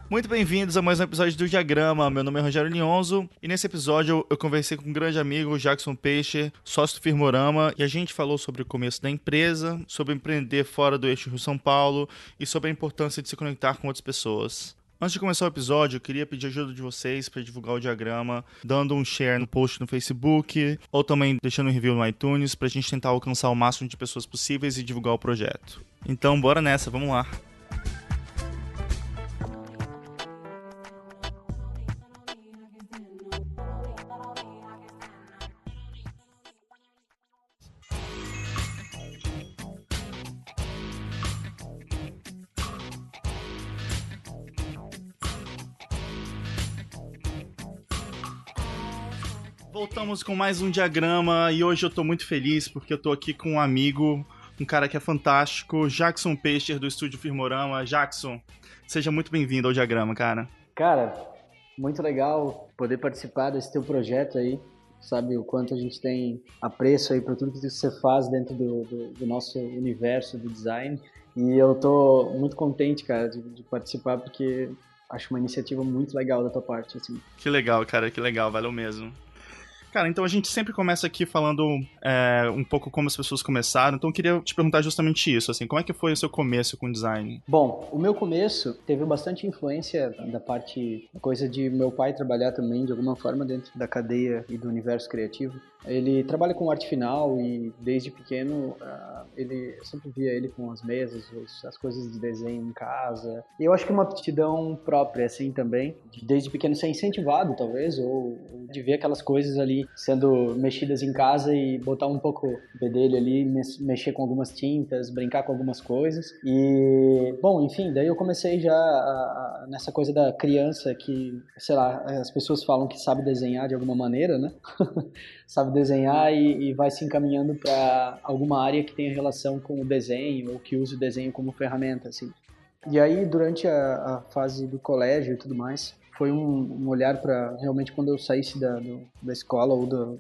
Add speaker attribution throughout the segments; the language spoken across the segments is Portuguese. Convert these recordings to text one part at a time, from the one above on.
Speaker 1: Muito bem-vindos a mais um episódio do Diagrama. Meu nome é Rogério Lionzo e nesse episódio eu conversei com um grande amigo, Jackson Peixe, sócio do Firmorama, e a gente falou sobre o começo da empresa, sobre empreender fora do eixo Rio-São Paulo e sobre a importância de se conectar com outras pessoas. Antes de começar o episódio, eu queria pedir ajuda de vocês para divulgar o Diagrama, dando um share no post no Facebook ou também deixando um review no iTunes para a gente tentar alcançar o máximo de pessoas possíveis e divulgar o projeto. Então, bora nessa, vamos lá! Voltamos com mais um Diagrama e hoje eu tô muito feliz porque eu tô aqui com um amigo, um cara que é fantástico, Jackson Peixe do estúdio Firmorama. Jackson, seja muito bem-vindo ao Diagrama, cara.
Speaker 2: Cara, muito legal poder participar desse teu projeto aí, sabe o quanto a gente tem apreço aí por tudo que você faz dentro do nosso universo do design, e eu tô muito contente, cara, de participar porque acho uma iniciativa muito legal da tua parte, assim.
Speaker 1: Que legal, cara, que legal, valeu mesmo. Cara, então a gente sempre começa aqui falando um pouco como as pessoas começaram, então eu queria te perguntar justamente isso, assim, como é que foi o seu começo com design?
Speaker 2: Bom, o meu começo teve bastante influência da parte, coisa de meu pai trabalhar também de alguma forma dentro da cadeia e do universo criativo. Ele trabalha com arte final e desde pequeno eu sempre via ele com as mesas, as coisas de desenho em casa. E eu acho que uma aptidão própria, assim, também, de desde pequeno ser incentivado, talvez, ou de ver aquelas coisas ali sendo mexidas em casa e botar um pouco o bedelho ali, mexer com algumas tintas, brincar com algumas coisas. E, bom, enfim, daí eu comecei já nessa coisa da criança que, sei lá, as pessoas falam que sabe desenhar de alguma maneira, né? Sabe desenhar e vai se encaminhando para alguma área que tenha relação com o desenho ou que use o desenho como ferramenta, assim. E aí, durante a fase do colégio e tudo mais, foi um olhar para realmente quando eu saísse da escola ou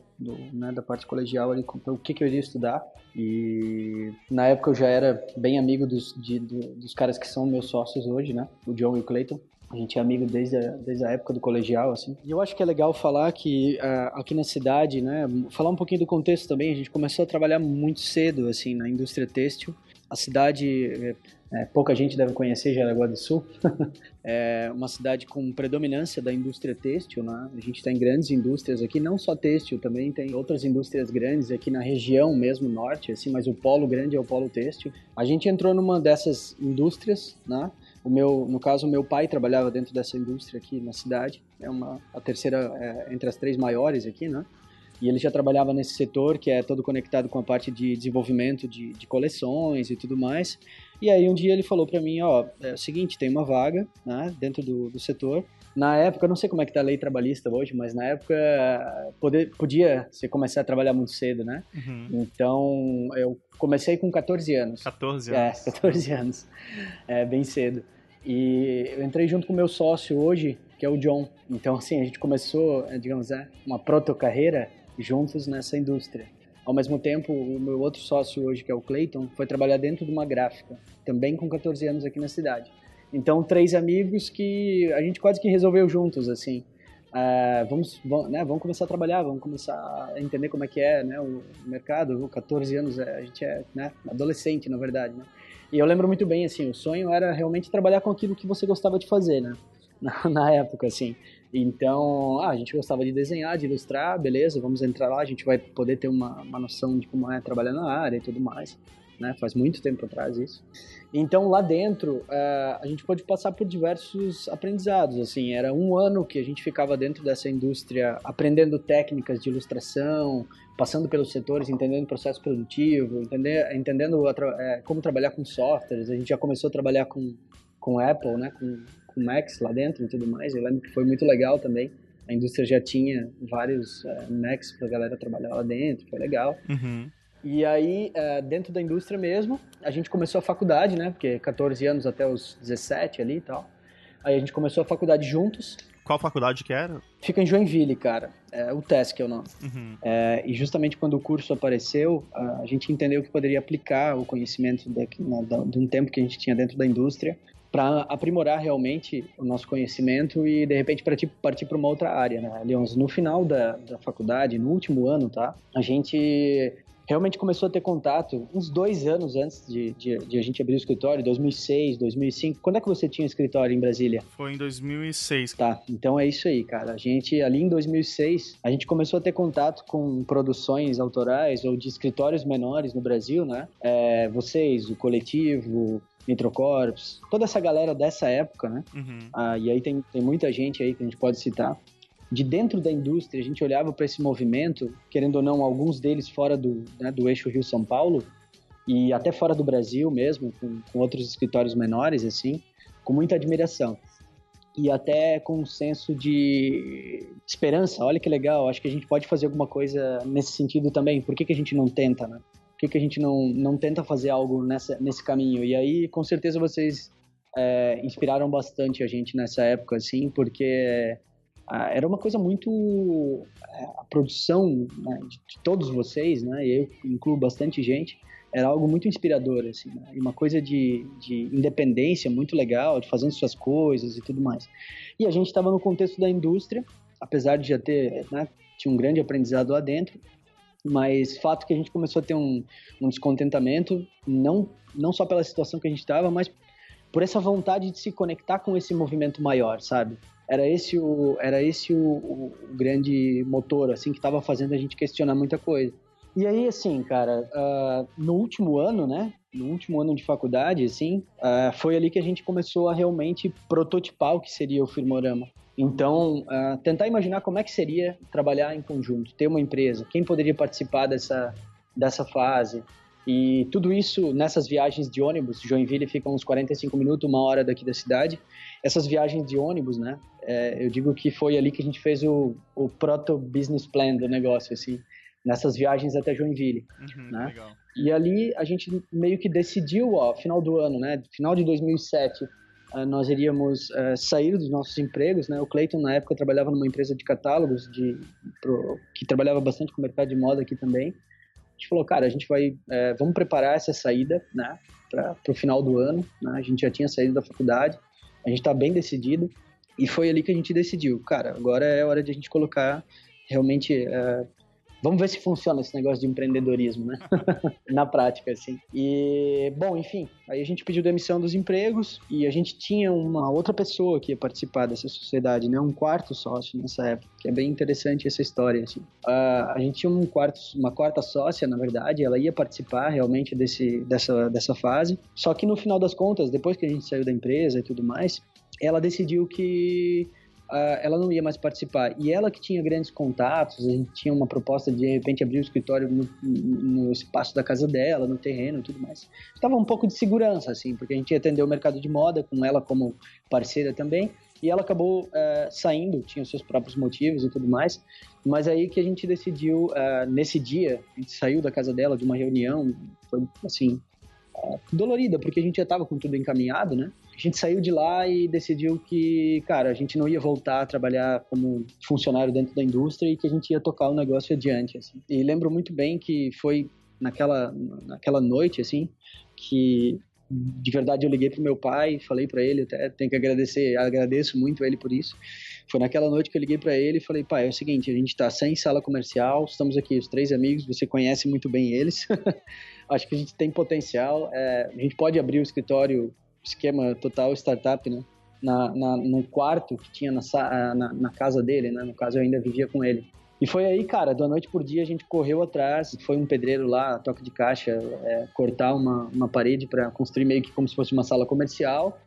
Speaker 2: né, da parte colegial ali, o que eu iria estudar. E na época eu já era bem amigo dos caras que são meus sócios hoje, né? O John e o Clayton. A gente é amigo desde a época do colegial, assim. E eu acho que é legal falar que aqui na cidade, né, falar um pouquinho do contexto também, a gente começou a trabalhar muito cedo, assim, na indústria têxtil. A cidade, pouca gente deve conhecer Jaraguá do Sul, é uma cidade com predominância da indústria têxtil, né? A gente tem grandes indústrias aqui, não só têxtil, também tem outras indústrias grandes aqui na região mesmo, norte, assim, mas o polo grande é o polo têxtil. A gente entrou numa dessas indústrias, né? No caso, o meu pai trabalhava dentro dessa indústria aqui na cidade, a terceira entre as três maiores aqui, né? E ele já trabalhava nesse setor que é todo conectado com a parte de desenvolvimento de coleções e tudo mais. E aí um dia ele falou para mim, ó, é o seguinte, tem uma vaga, né, dentro do setor. Na época, eu não sei como é que tá a lei trabalhista hoje, mas na época podia você começar a trabalhar muito cedo, né?
Speaker 1: Uhum.
Speaker 2: Então eu comecei com 14 anos.
Speaker 1: 14 anos.
Speaker 2: 14 anos. Bem cedo. E eu entrei junto com o meu sócio hoje, que é o John. Então, assim, a gente começou, digamos, uma proto-carreira juntos nessa indústria. Ao mesmo tempo, o meu outro sócio hoje, que é o Clayton, foi trabalhar dentro de uma gráfica, também com 14 anos aqui na cidade. Então, três amigos que a gente quase que resolveu juntos, assim. Vamos começar a trabalhar, vamos começar a entender como é que é, né, o mercado. 14 anos, a gente é, né, adolescente, na verdade, né? E eu lembro muito bem, assim, o sonho era realmente trabalhar com aquilo que você gostava de fazer, né? Na época, assim. Então, a gente gostava de desenhar, de ilustrar, beleza, vamos entrar lá, a gente vai poder ter uma noção de como é trabalhar na área e tudo mais, né? Faz muito tempo atrás isso. Então, lá dentro, a gente pôde passar por diversos aprendizados, assim, era um ano que a gente ficava dentro dessa indústria aprendendo técnicas de ilustração, passando pelos setores, entendendo o processo produtivo, entendendo como trabalhar com softwares. A gente já começou a trabalhar com Apple, né, com Macs lá dentro e tudo mais. Eu lembro que foi muito legal também. A indústria já tinha vários Macs pra galera trabalhar lá dentro, foi legal.
Speaker 1: Uhum.
Speaker 2: E aí, dentro da indústria mesmo, a gente começou a faculdade, né? Porque 14 anos até os 17 ali e tal. Aí a gente começou a faculdade juntos.
Speaker 1: Qual faculdade que era?
Speaker 2: Fica em Joinville, cara. O TESC é o nome.
Speaker 1: Uhum.
Speaker 2: E justamente quando o curso apareceu, a gente entendeu que poderia aplicar o conhecimento de um tempo que a gente tinha dentro da indústria para aprimorar realmente o nosso conhecimento e, de repente, partir para uma outra área, né? Leons, no final da faculdade, no último ano, tá? A gente realmente começou a ter contato uns 2 anos antes de a gente abrir o escritório, 2006, 2005. Quando é que você tinha escritório em Brasília?
Speaker 1: Foi em 2006.
Speaker 2: Tá, então é isso aí, cara. A gente, ali em 2006, a gente começou a ter contato com produções autorais ou de escritórios menores no Brasil, né? Vocês, o Coletivo, Nitrocorps, toda essa galera dessa época, né? E aí tem muita gente aí que a gente pode citar. De dentro da indústria, a gente olhava para esse movimento, querendo ou não, alguns deles fora do eixo Rio-São Paulo, e até fora do Brasil mesmo, com outros escritórios menores, assim, com muita admiração. E até com um senso de esperança. Olha que legal, acho que a gente pode fazer alguma coisa nesse sentido também. Por que a gente não tenta, né? Por que a gente não tenta fazer algo nesse caminho? E aí, com certeza, vocês inspiraram bastante a gente nessa época, assim, porque era uma coisa muito... a produção, né, de todos vocês, né, e eu incluo bastante gente, era algo muito inspirador, assim, né, e uma coisa de independência muito legal, de fazendo suas coisas e tudo mais. E a gente estava no contexto da indústria, apesar de já ter, né, tinha um grande aprendizado lá dentro, mas fato que a gente começou a ter um descontentamento, não só pela situação que a gente estava, mas por essa vontade de se conectar com esse movimento maior, sabe? Era esse o grande motor, assim, que estava fazendo a gente questionar muita coisa. E aí, assim, cara, no último ano, né? No último ano de faculdade, assim, foi ali que a gente começou a realmente prototipar o que seria o Firmorama. Então, tentar imaginar como é que seria trabalhar em conjunto, ter uma empresa, quem poderia participar dessa fase. E tudo isso nessas viagens de ônibus. Joinville fica uns 45 minutos, 1 hora daqui da cidade. Essas viagens de ônibus, né? Eu digo que foi ali que a gente fez o proto-business plan do negócio, assim. Nessas viagens até Joinville, né?
Speaker 1: Legal.
Speaker 2: E ali a gente meio que decidiu, final do ano, né? Final de 2007, nós iríamos sair dos nossos empregos, né? O Clayton, na época, trabalhava numa empresa de catálogos que trabalhava bastante com o mercado de moda aqui também. A gente falou, cara, a gente vamos preparar essa saída, né, para o final do ano, né? A gente já tinha saído da faculdade, a gente está bem decidido, e foi ali que a gente decidiu, cara, agora é hora de a gente colocar realmente... vamos ver se funciona esse negócio de empreendedorismo, né? Na prática, assim. E, bom, enfim, aí a gente pediu demissão dos empregos e a gente tinha uma outra pessoa que ia participar dessa sociedade, né? Um quarto sócio nessa época, que é bem interessante essa história, assim. A gente tinha uma quarta sócia, na verdade, ela ia participar realmente dessa fase, só que no final das contas, depois que a gente saiu da empresa e tudo mais, ela decidiu que ela não ia mais participar. E ela que tinha grandes contatos, a gente tinha uma proposta de repente abrir o escritório no espaço da casa dela, no terreno e tudo mais. Estava um pouco de segurança, assim, porque a gente ia atender o mercado de moda com ela como parceira também, e ela acabou saindo, tinha os seus próprios motivos e tudo mais, mas aí que a gente decidiu, nesse dia, a gente saiu da casa dela de uma reunião, foi assim, dolorida, porque a gente já estava com tudo encaminhado, né? A gente saiu de lá e decidiu que, cara, a gente não ia voltar a trabalhar como funcionário dentro da indústria e que a gente ia tocar o negócio adiante, assim. E lembro muito bem que foi naquela noite, assim, que de verdade eu liguei pro meu pai, falei para ele, até tenho que agradeço muito ele por isso. Foi naquela noite que eu liguei para ele e falei, pai, é o seguinte, a gente tá sem sala comercial, estamos aqui os 3 amigos, você conhece muito bem eles, acho que a gente tem potencial, a gente pode abrir o escritório, esquema total startup, né? No quarto que tinha na casa dele, né? No caso, eu ainda vivia com ele. E foi aí, cara, da noite por dia a gente correu atrás, foi um pedreiro lá, toque de caixa, cortar uma parede para construir meio que como se fosse uma sala comercial.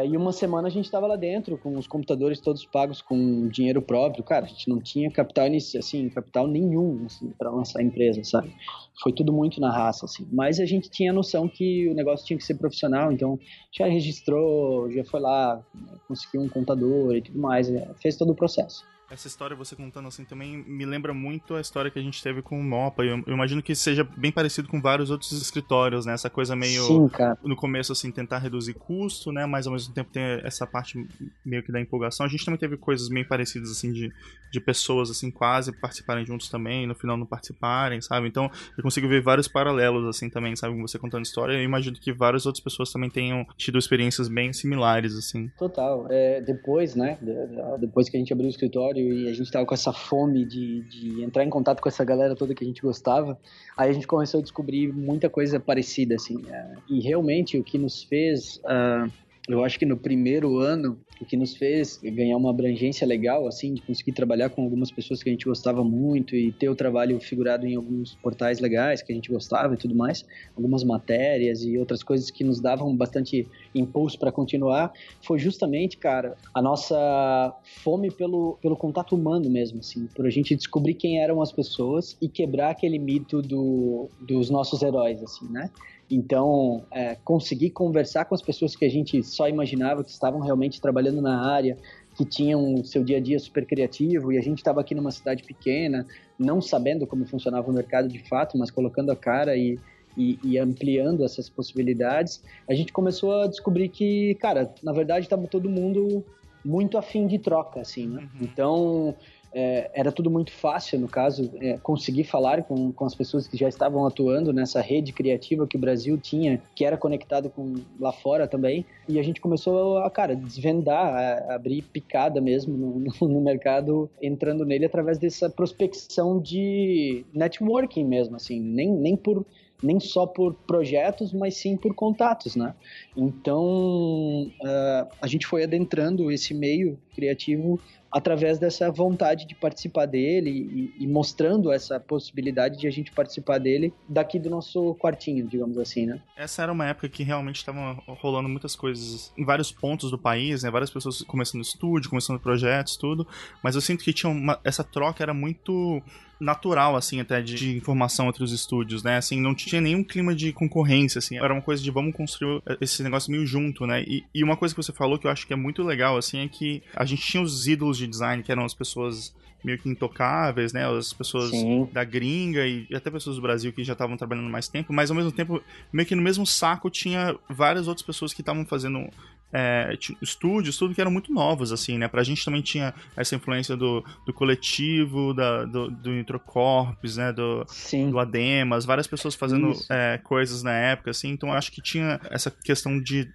Speaker 2: E uma semana a gente estava lá dentro, com os computadores todos pagos com dinheiro próprio. Cara, a gente não tinha capital nenhum, assim, para lançar a empresa, sabe? Foi tudo muito na raça, assim. Mas a gente tinha a noção que o negócio tinha que ser profissional, então já registrou, já foi lá, conseguiu um contador e tudo mais, fez todo o processo.
Speaker 1: Essa história, você contando assim, também me lembra muito a história que a gente teve com o Mopa. Eu imagino que seja bem parecido com vários outros escritórios, né? Essa coisa meio...
Speaker 2: Sim, cara.
Speaker 1: No começo, assim, tentar reduzir custo, né? Mas ao mesmo tempo tem essa parte meio que da empolgação. A gente também teve coisas meio parecidas, assim, de de pessoas, assim, quase participarem juntos também, no final não participarem, sabe? Então, eu consigo ver vários paralelos, assim, também, sabe? Com você contando história, eu imagino que várias outras pessoas também tenham tido experiências bem similares, assim.
Speaker 2: Total. Depois, né? Depois que a gente abriu o escritório e a gente tava com essa fome de entrar em contato com essa galera toda que a gente gostava, aí a gente começou a descobrir muita coisa parecida, assim. E realmente o que nos fez... eu acho que no primeiro ano, o que nos fez ganhar uma abrangência legal, assim, de conseguir trabalhar com algumas pessoas que a gente gostava muito e ter o trabalho figurado em alguns portais legais que a gente gostava e tudo mais, algumas matérias e outras coisas que nos davam bastante impulso para continuar, foi justamente, cara, a nossa fome pelo contato humano mesmo, assim, por a gente descobrir quem eram as pessoas e quebrar aquele mito dos nossos heróis, assim, né? Então, conseguir conversar com as pessoas que a gente só imaginava que estavam realmente trabalhando na área, que tinham o seu dia a dia super criativo, e a gente estava aqui numa cidade pequena, não sabendo como funcionava o mercado de fato, mas colocando a cara e ampliando essas possibilidades, a gente começou a descobrir que, cara, na verdade estava todo mundo muito afim de troca, assim, né? Então... era tudo muito fácil, no caso, conseguir falar com as pessoas que já estavam atuando nessa rede criativa que o Brasil tinha, que era conectado com lá fora também, e a gente começou a, cara, desvendar, a abrir picada mesmo no mercado, entrando nele através dessa prospecção de networking mesmo, assim, nem só por projetos, mas sim por contatos, né? Então, a gente foi adentrando esse meio criativo através dessa vontade de participar dele e mostrando essa possibilidade de a gente participar dele daqui do nosso quartinho, digamos assim, né?
Speaker 1: Essa era uma época que realmente estavam rolando muitas coisas em vários pontos do país, né? Várias pessoas começando estúdio, começando projetos, tudo. Mas eu sinto que essa troca era muito natural, assim, até de informação entre os estúdios, né? Assim, não tinha nenhum clima de concorrência, assim. Era uma coisa de vamos construir esse negócio meio junto, né? E uma coisa que você falou que eu acho que é muito legal, assim, é que a gente tinha os ídolos de design, que eram as pessoas meio que intocáveis, né? As pessoas da gringa e até pessoas do Brasil que já estavam trabalhando mais tempo, mas ao mesmo tempo, meio que no mesmo saco tinha várias outras pessoas que estavam fazendo estúdios, tudo que eram muito novos, assim, né? Pra gente também tinha essa influência do coletivo, do Introcorps, né? Do Ademas, várias pessoas fazendo coisas na época, assim, então eu acho que tinha essa questão de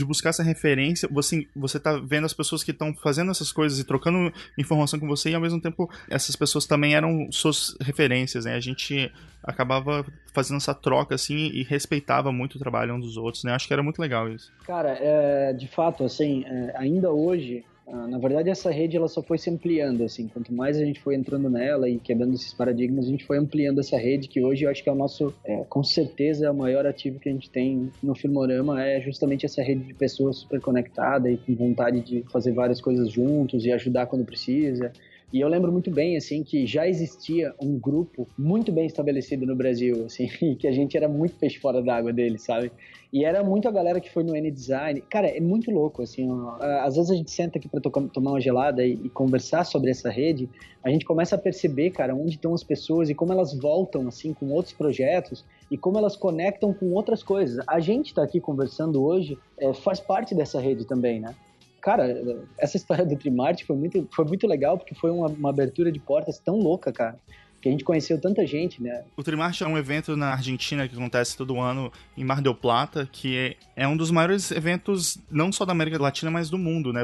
Speaker 1: buscar essa referência, você tá vendo as pessoas que estão fazendo essas coisas e trocando informação com você, e ao mesmo tempo essas pessoas também eram suas referências, né? A gente acabava fazendo essa troca, assim, e respeitava muito o trabalho um dos outros, né? Acho que era muito legal isso.
Speaker 2: Cara, de fato, assim, ainda hoje, na verdade, essa rede ela só foi se ampliando, assim, quanto mais a gente foi entrando nela e quebrando esses paradigmas, a gente foi ampliando essa rede, que hoje eu acho que é o nosso, com certeza, o maior ativo que a gente tem no Filmorama é justamente essa rede de pessoas super conectada e com vontade de fazer várias coisas juntos e ajudar quando precisa. E eu lembro muito bem, assim, que já existia um grupo muito bem estabelecido no Brasil, assim, e que a gente era muito peixe fora d'água dele, sabe? E era muito a galera que foi no N-Design. Cara, é muito louco, assim, ó. Às vezes a gente senta aqui pra tomar uma gelada e conversar sobre essa rede, a gente começa a perceber, cara, onde estão as pessoas e como elas voltam, assim, com outros projetos e como elas conectam com outras coisas. A gente tá aqui conversando hoje, faz parte dessa rede também, né? Cara, essa história do Trimart foi muito legal, porque foi uma abertura de portas tão louca, cara, que a gente conheceu tanta gente, né?
Speaker 1: O Trimart é um evento na Argentina que acontece todo ano em Mar del Plata, que é um dos maiores eventos, não só da América Latina, mas do mundo, né?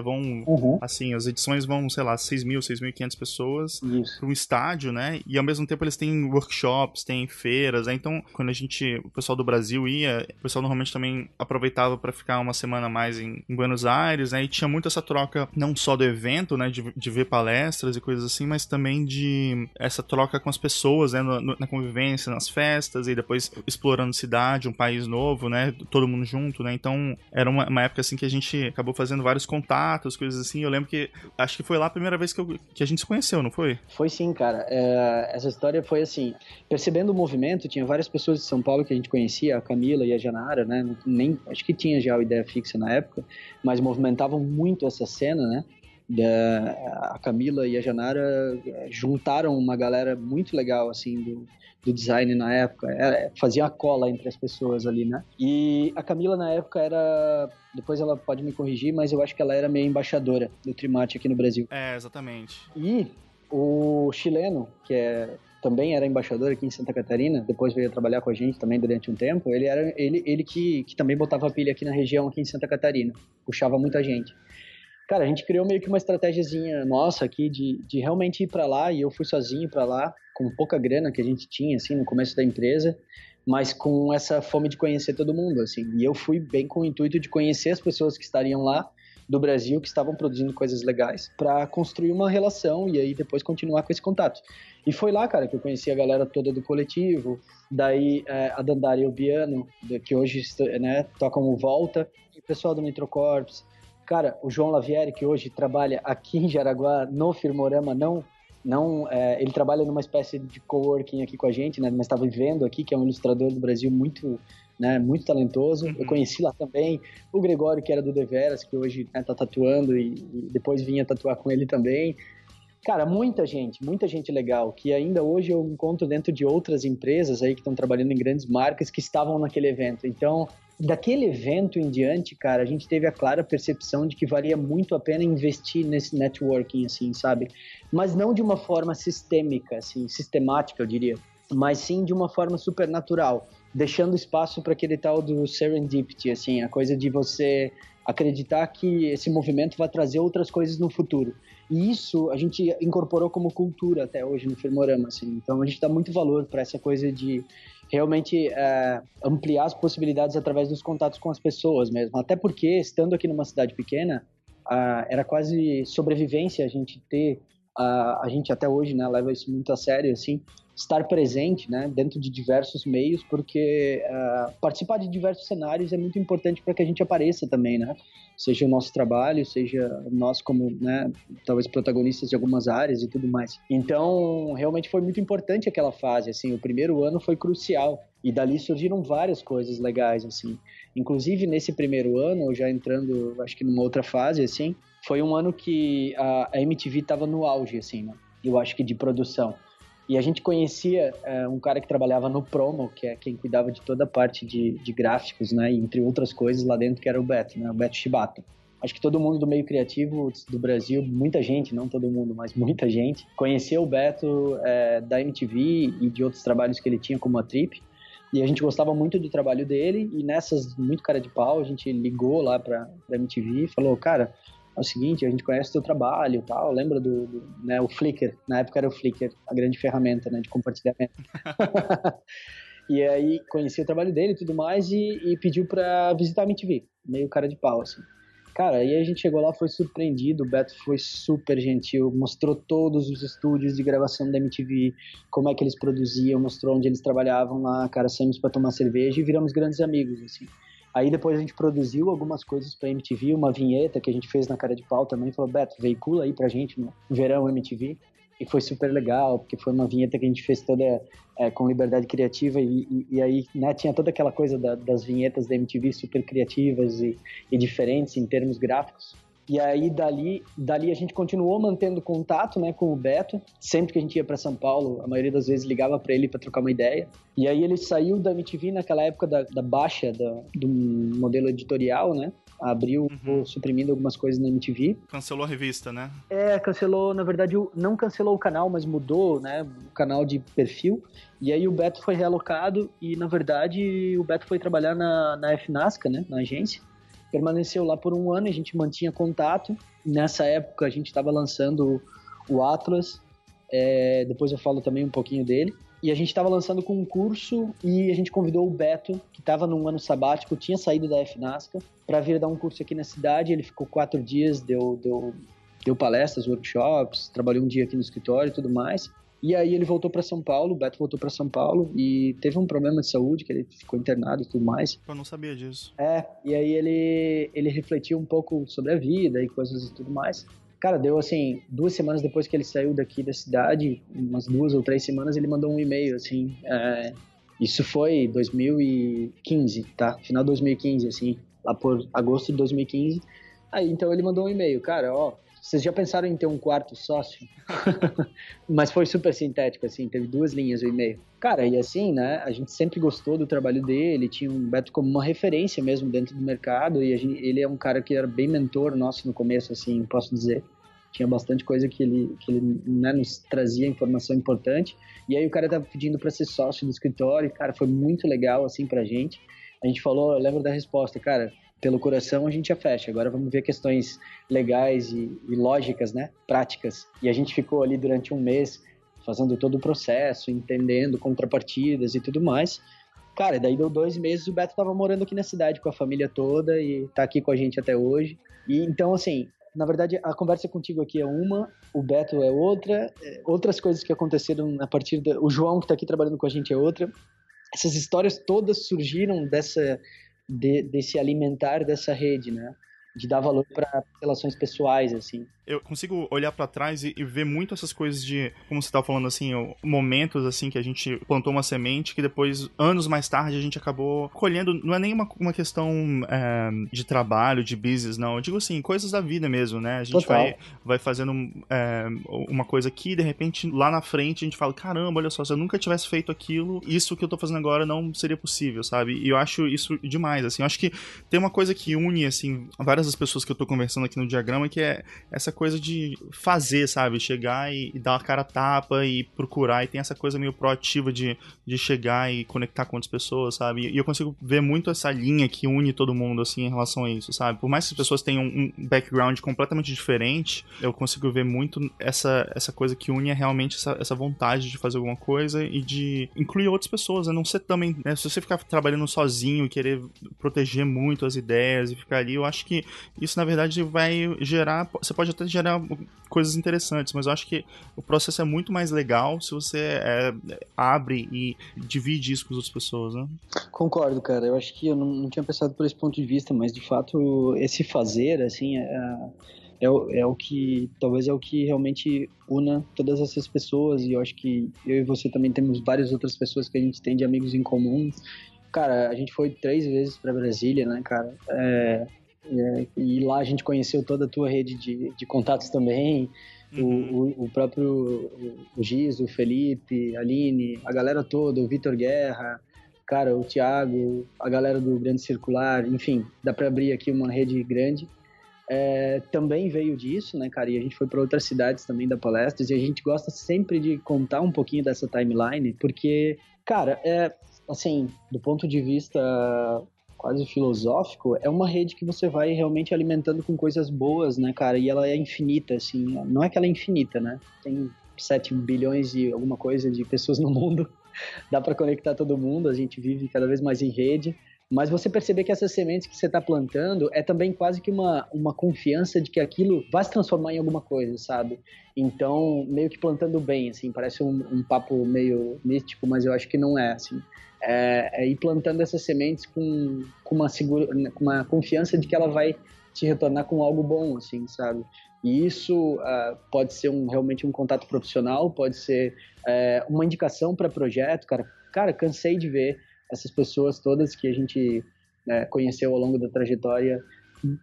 Speaker 1: Assim, as edições vão, sei lá, 6.000, 6.500 pessoas para um estádio, né? E ao mesmo tempo eles têm workshops, têm feiras, né? Então, quando o pessoal do Brasil ia, o pessoal normalmente também aproveitava para ficar uma semana a mais em Buenos Aires, né? E tinha muito essa troca, não só do evento, né? De ver palestras e coisas assim, mas também de essa troca com as pessoas, né, na convivência, nas festas, e depois explorando cidade, um país novo, né, todo mundo junto, né, então era uma época assim que a gente acabou fazendo vários contatos, coisas assim. Eu lembro que, acho que foi lá a primeira vez que a gente se conheceu, não foi?
Speaker 2: Foi sim, cara. Essa história foi assim, percebendo o movimento, tinha várias pessoas de São Paulo que a gente conhecia, a Camila e a Janara, né, acho que tinha já a ideia fixa na época, mas movimentavam muito essa cena, né. A Camila e a Janara juntaram uma galera muito legal, assim, do design na época, fazia a cola entre as pessoas ali, né? E a Camila na época depois ela pode me corrigir, mas eu acho que ela era meio embaixadora do Trimart aqui no Brasil.
Speaker 1: Exatamente.
Speaker 2: E O chileno, também era embaixador aqui em Santa Catarina, depois veio trabalhar com a gente também durante um tempo, ele que também botava pilha aqui na região, aqui em Santa Catarina, puxava muita gente. Cara, a gente criou meio que uma estratégiazinha nossa aqui de realmente ir para lá, e eu fui sozinho para lá, com pouca grana que a gente tinha, assim, no começo da empresa, mas com essa fome de conhecer todo mundo, assim. E eu fui bem com o intuito de conhecer as pessoas que estariam lá do Brasil, que estavam produzindo coisas legais, para construir uma relação e aí depois continuar com esse contato. E foi lá, cara, que eu conheci a galera toda do coletivo, daí a Dandara e o Biano, que hoje, né, tocam o Volta, e o pessoal do Nitrocorps. Cara, o João Lavieri, que hoje trabalha aqui em Jaraguá, no Firmorama, ele trabalha numa espécie de coworking aqui com a gente, né, mas está vivendo aqui, que é um ilustrador do Brasil muito, né, muito talentoso. Eu conheci lá também o Gregório, que era do Deveras, que hoje, né, tá tatuando e depois vinha tatuar com ele também. Cara, muita gente legal, que ainda hoje eu encontro dentro de outras empresas aí que estão trabalhando em grandes marcas que estavam naquele evento. Então, daquele evento em diante, cara, a gente teve a clara percepção de que valia muito a pena investir nesse networking, assim, sabe? Mas não de uma forma sistêmica, assim, sistemática, eu diria, mas sim de uma forma supernatural, deixando espaço para aquele tal do serendipity, assim, a coisa de você acreditar que esse movimento vai trazer outras coisas no futuro. E isso a gente incorporou como cultura até hoje no Firmorama, assim. Então a gente dá muito valor para essa coisa de realmente ampliar as possibilidades através dos contatos com as pessoas mesmo. Até porque, estando aqui numa cidade pequena, era quase sobrevivência a gente ter, a gente até hoje, né, leva isso muito a sério, assim, estar presente, né, dentro de diversos meios, porque participar de diversos cenários é muito importante para que a gente apareça também, né? Seja o nosso trabalho, seja nós como, né, talvez protagonistas de algumas áreas e tudo mais. Então, realmente foi muito importante aquela fase, assim, o primeiro ano foi crucial, e dali surgiram várias coisas legais, assim. Inclusive, nesse primeiro ano, já entrando, acho que numa outra fase, assim, foi um ano que a MTV estava no auge, assim, né? Eu acho que de produção. E a gente conhecia um cara que trabalhava no Promo, que é quem cuidava de toda a parte de gráficos, né? Entre outras coisas lá dentro, que era o Beto, né? O Beto Shibata. Acho que todo mundo do meio criativo do Brasil, muita gente, não todo mundo, mas muita gente, conhecia o Beto da MTV e de outros trabalhos que ele tinha, como a Trip. E a gente gostava muito do trabalho dele, e nessas, muito cara de pau, a gente ligou lá pra MTV e falou, cara, é o seguinte, a gente conhece o teu trabalho e tal, lembra né, o Flickr, na época era o Flickr, a grande ferramenta, né, de compartilhamento. E aí conheci o trabalho dele e tudo mais e pediu pra visitar a MTV, meio cara de pau, assim. Cara, aí a gente chegou lá, foi surpreendido, o Beto foi super gentil, mostrou todos os estúdios de gravação da MTV, como é que eles produziam, mostrou onde eles trabalhavam lá, cara, saímos pra tomar cerveja e viramos grandes amigos, assim. Aí depois a gente produziu algumas coisas pra MTV, uma vinheta que a gente fez na cara de pau também, falou, Beto, veicula aí pra gente no verão MTV, e foi super legal, porque foi uma vinheta que a gente fez toda com liberdade criativa, e aí, né, tinha toda aquela coisa das vinhetas da MTV super criativas e diferentes em termos gráficos. E aí, dali a gente continuou mantendo contato, né, com o Beto. Sempre que a gente ia para São Paulo, a maioria das vezes ligava para ele para trocar uma ideia. E aí ele saiu da MTV naquela época da baixa do modelo editorial, né? Abriu, suprimindo algumas coisas na MTV.
Speaker 1: Cancelou a revista, né?
Speaker 2: Cancelou, na verdade, não cancelou o canal, mas mudou, né, o canal de perfil. E aí o Beto foi realocado e, na verdade, o Beto foi trabalhar na FNASCA, né, na agência. Permaneceu lá por um ano, a gente mantinha contato. Nessa época a gente estava lançando o Atlas, depois eu falo também um pouquinho dele. E a gente estava lançando com um curso e a gente convidou o Beto, que estava num ano sabático, tinha saído da FNASCA, para vir dar um curso aqui na cidade. Ele ficou 4 dias, deu palestras, workshops, trabalhou um dia aqui no escritório e tudo mais. E aí ele voltou para São Paulo, o Beto voltou para São Paulo e teve um problema de saúde, que ele ficou internado e tudo mais.
Speaker 1: Eu não sabia disso.
Speaker 2: E aí ele refletiu um pouco sobre a vida e coisas e tudo mais. Cara, deu assim, 2 semanas depois que ele saiu daqui da cidade, umas 2 ou 3 semanas, ele mandou um e-mail, assim, isso foi 2015, tá? Final de 2015, assim, lá por agosto de 2015. Aí, então ele mandou um e-mail, cara, vocês já pensaram em ter um quarto sócio? Mas foi super sintético, assim, teve 2 linhas o e-mail. Cara, e assim, né, a gente sempre gostou do trabalho dele, tinha um Beto como uma referência mesmo dentro do mercado, e ele é um cara que era bem mentor nosso no começo, assim, posso dizer. tinha bastante coisa que ele né, nos trazia informação importante, e aí o cara tava pedindo para ser sócio do escritório, e, cara, foi muito legal, assim, pra gente. A gente falou, eu lembro da resposta, cara, pelo coração a gente já fecha, agora vamos ver questões legais e lógicas, né, práticas. E a gente ficou ali durante um mês fazendo todo o processo, entendendo contrapartidas e tudo mais. Cara, daí deu 2 meses, o Beto tava morando aqui na cidade com a família toda e tá aqui com a gente até hoje. E então, assim, na verdade, a conversa contigo aqui é uma, o Beto é outra, outras coisas que aconteceram a partir o João que tá aqui trabalhando com a gente é outra. Essas histórias todas surgiram desse alimentar dessa rede, né? De dar valor para relações pessoais, assim.
Speaker 1: Eu consigo olhar pra trás e ver muito essas coisas de, como você tava falando assim, momentos assim que a gente plantou uma semente que depois, anos mais tarde, a gente acabou colhendo. Não é nem uma questão de trabalho, de business, não. Eu digo assim, coisas da vida mesmo, né? A gente vai fazendo uma coisa aqui e de repente lá na frente a gente fala, caramba, olha só, se eu nunca tivesse feito aquilo, isso que eu tô fazendo agora não seria possível, sabe? E eu acho isso demais, assim. Eu acho que tem uma coisa que une, assim, várias das pessoas que eu tô conversando aqui no diagrama, que é essa coisa de fazer, sabe? Chegar e dar a cara a tapa e procurar, e tem essa coisa meio proativa de chegar e conectar com outras pessoas, sabe? E eu consigo ver muito essa linha que une todo mundo, assim, em relação a isso, sabe? Por mais que as pessoas tenham um background completamente diferente, eu consigo ver muito essa coisa que une realmente essa vontade de fazer alguma coisa e de incluir outras pessoas, né? Não ser também, né? Se você ficar trabalhando sozinho e querer proteger muito as ideias e ficar ali, eu acho que isso, na verdade, vai gerar... Você pode até gerar coisas interessantes, mas eu acho que o processo é muito mais legal se você abre e divide isso com as outras pessoas, né?
Speaker 2: Concordo, cara. Eu acho que eu não tinha pensado por esse ponto de vista, mas, de fato, esse fazer, assim, é o que... Talvez é o que realmente una todas essas pessoas, e eu acho que eu e você também temos várias outras pessoas que a gente tem de amigos em comum. Cara, a gente foi 3 vezes pra Brasília, né, cara? E lá a gente conheceu toda a tua rede de contatos também, o próprio o Giz, o Felipe, a Aline, a galera toda, o Vitor Guerra, cara, o Thiago, a galera do Grande Circular, enfim, dá para abrir aqui uma rede grande. Também veio disso, né, cara, e a gente foi para outras cidades também da palestras, e a gente gosta sempre de contar um pouquinho dessa timeline, porque, cara, assim, do ponto de vista quase filosófico, é uma rede que você vai realmente alimentando com coisas boas, né, cara? E ela é infinita, assim. Não é que ela é infinita, né? Tem 7 bilhões e alguma coisa de pessoas no mundo. Dá para conectar todo mundo, a gente vive cada vez mais em rede. Mas você perceber que essas sementes que você está plantando é também quase que uma confiança de que aquilo vai se transformar em alguma coisa, sabe? Então, meio que plantando bem, assim, parece um papo meio místico, mas eu acho que não é, assim. É ir plantando essas sementes com uma confiança de que ela vai te retornar com algo bom, assim, sabe? E isso pode ser realmente um contato profissional, pode ser uma indicação para projeto, cara. Cara, cansei de ver essas pessoas todas que a gente conheceu ao longo da trajetória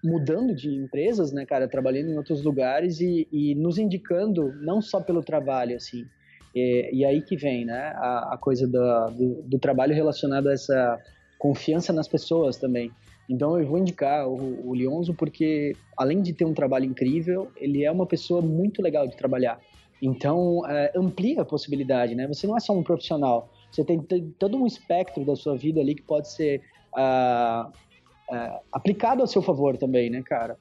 Speaker 2: mudando de empresas, né, cara, trabalhando em outros lugares e nos indicando não só pelo trabalho, assim. E aí que vem, né, a coisa do trabalho relacionado a essa confiança nas pessoas também. Então eu vou indicar o Lionzo porque, além de ter um trabalho incrível, ele é uma pessoa muito legal de trabalhar. Então, amplia a possibilidade, né? Você não é só um profissional, você tem todo um espectro da sua vida ali que pode ser aplicado a seu favor também, né, cara?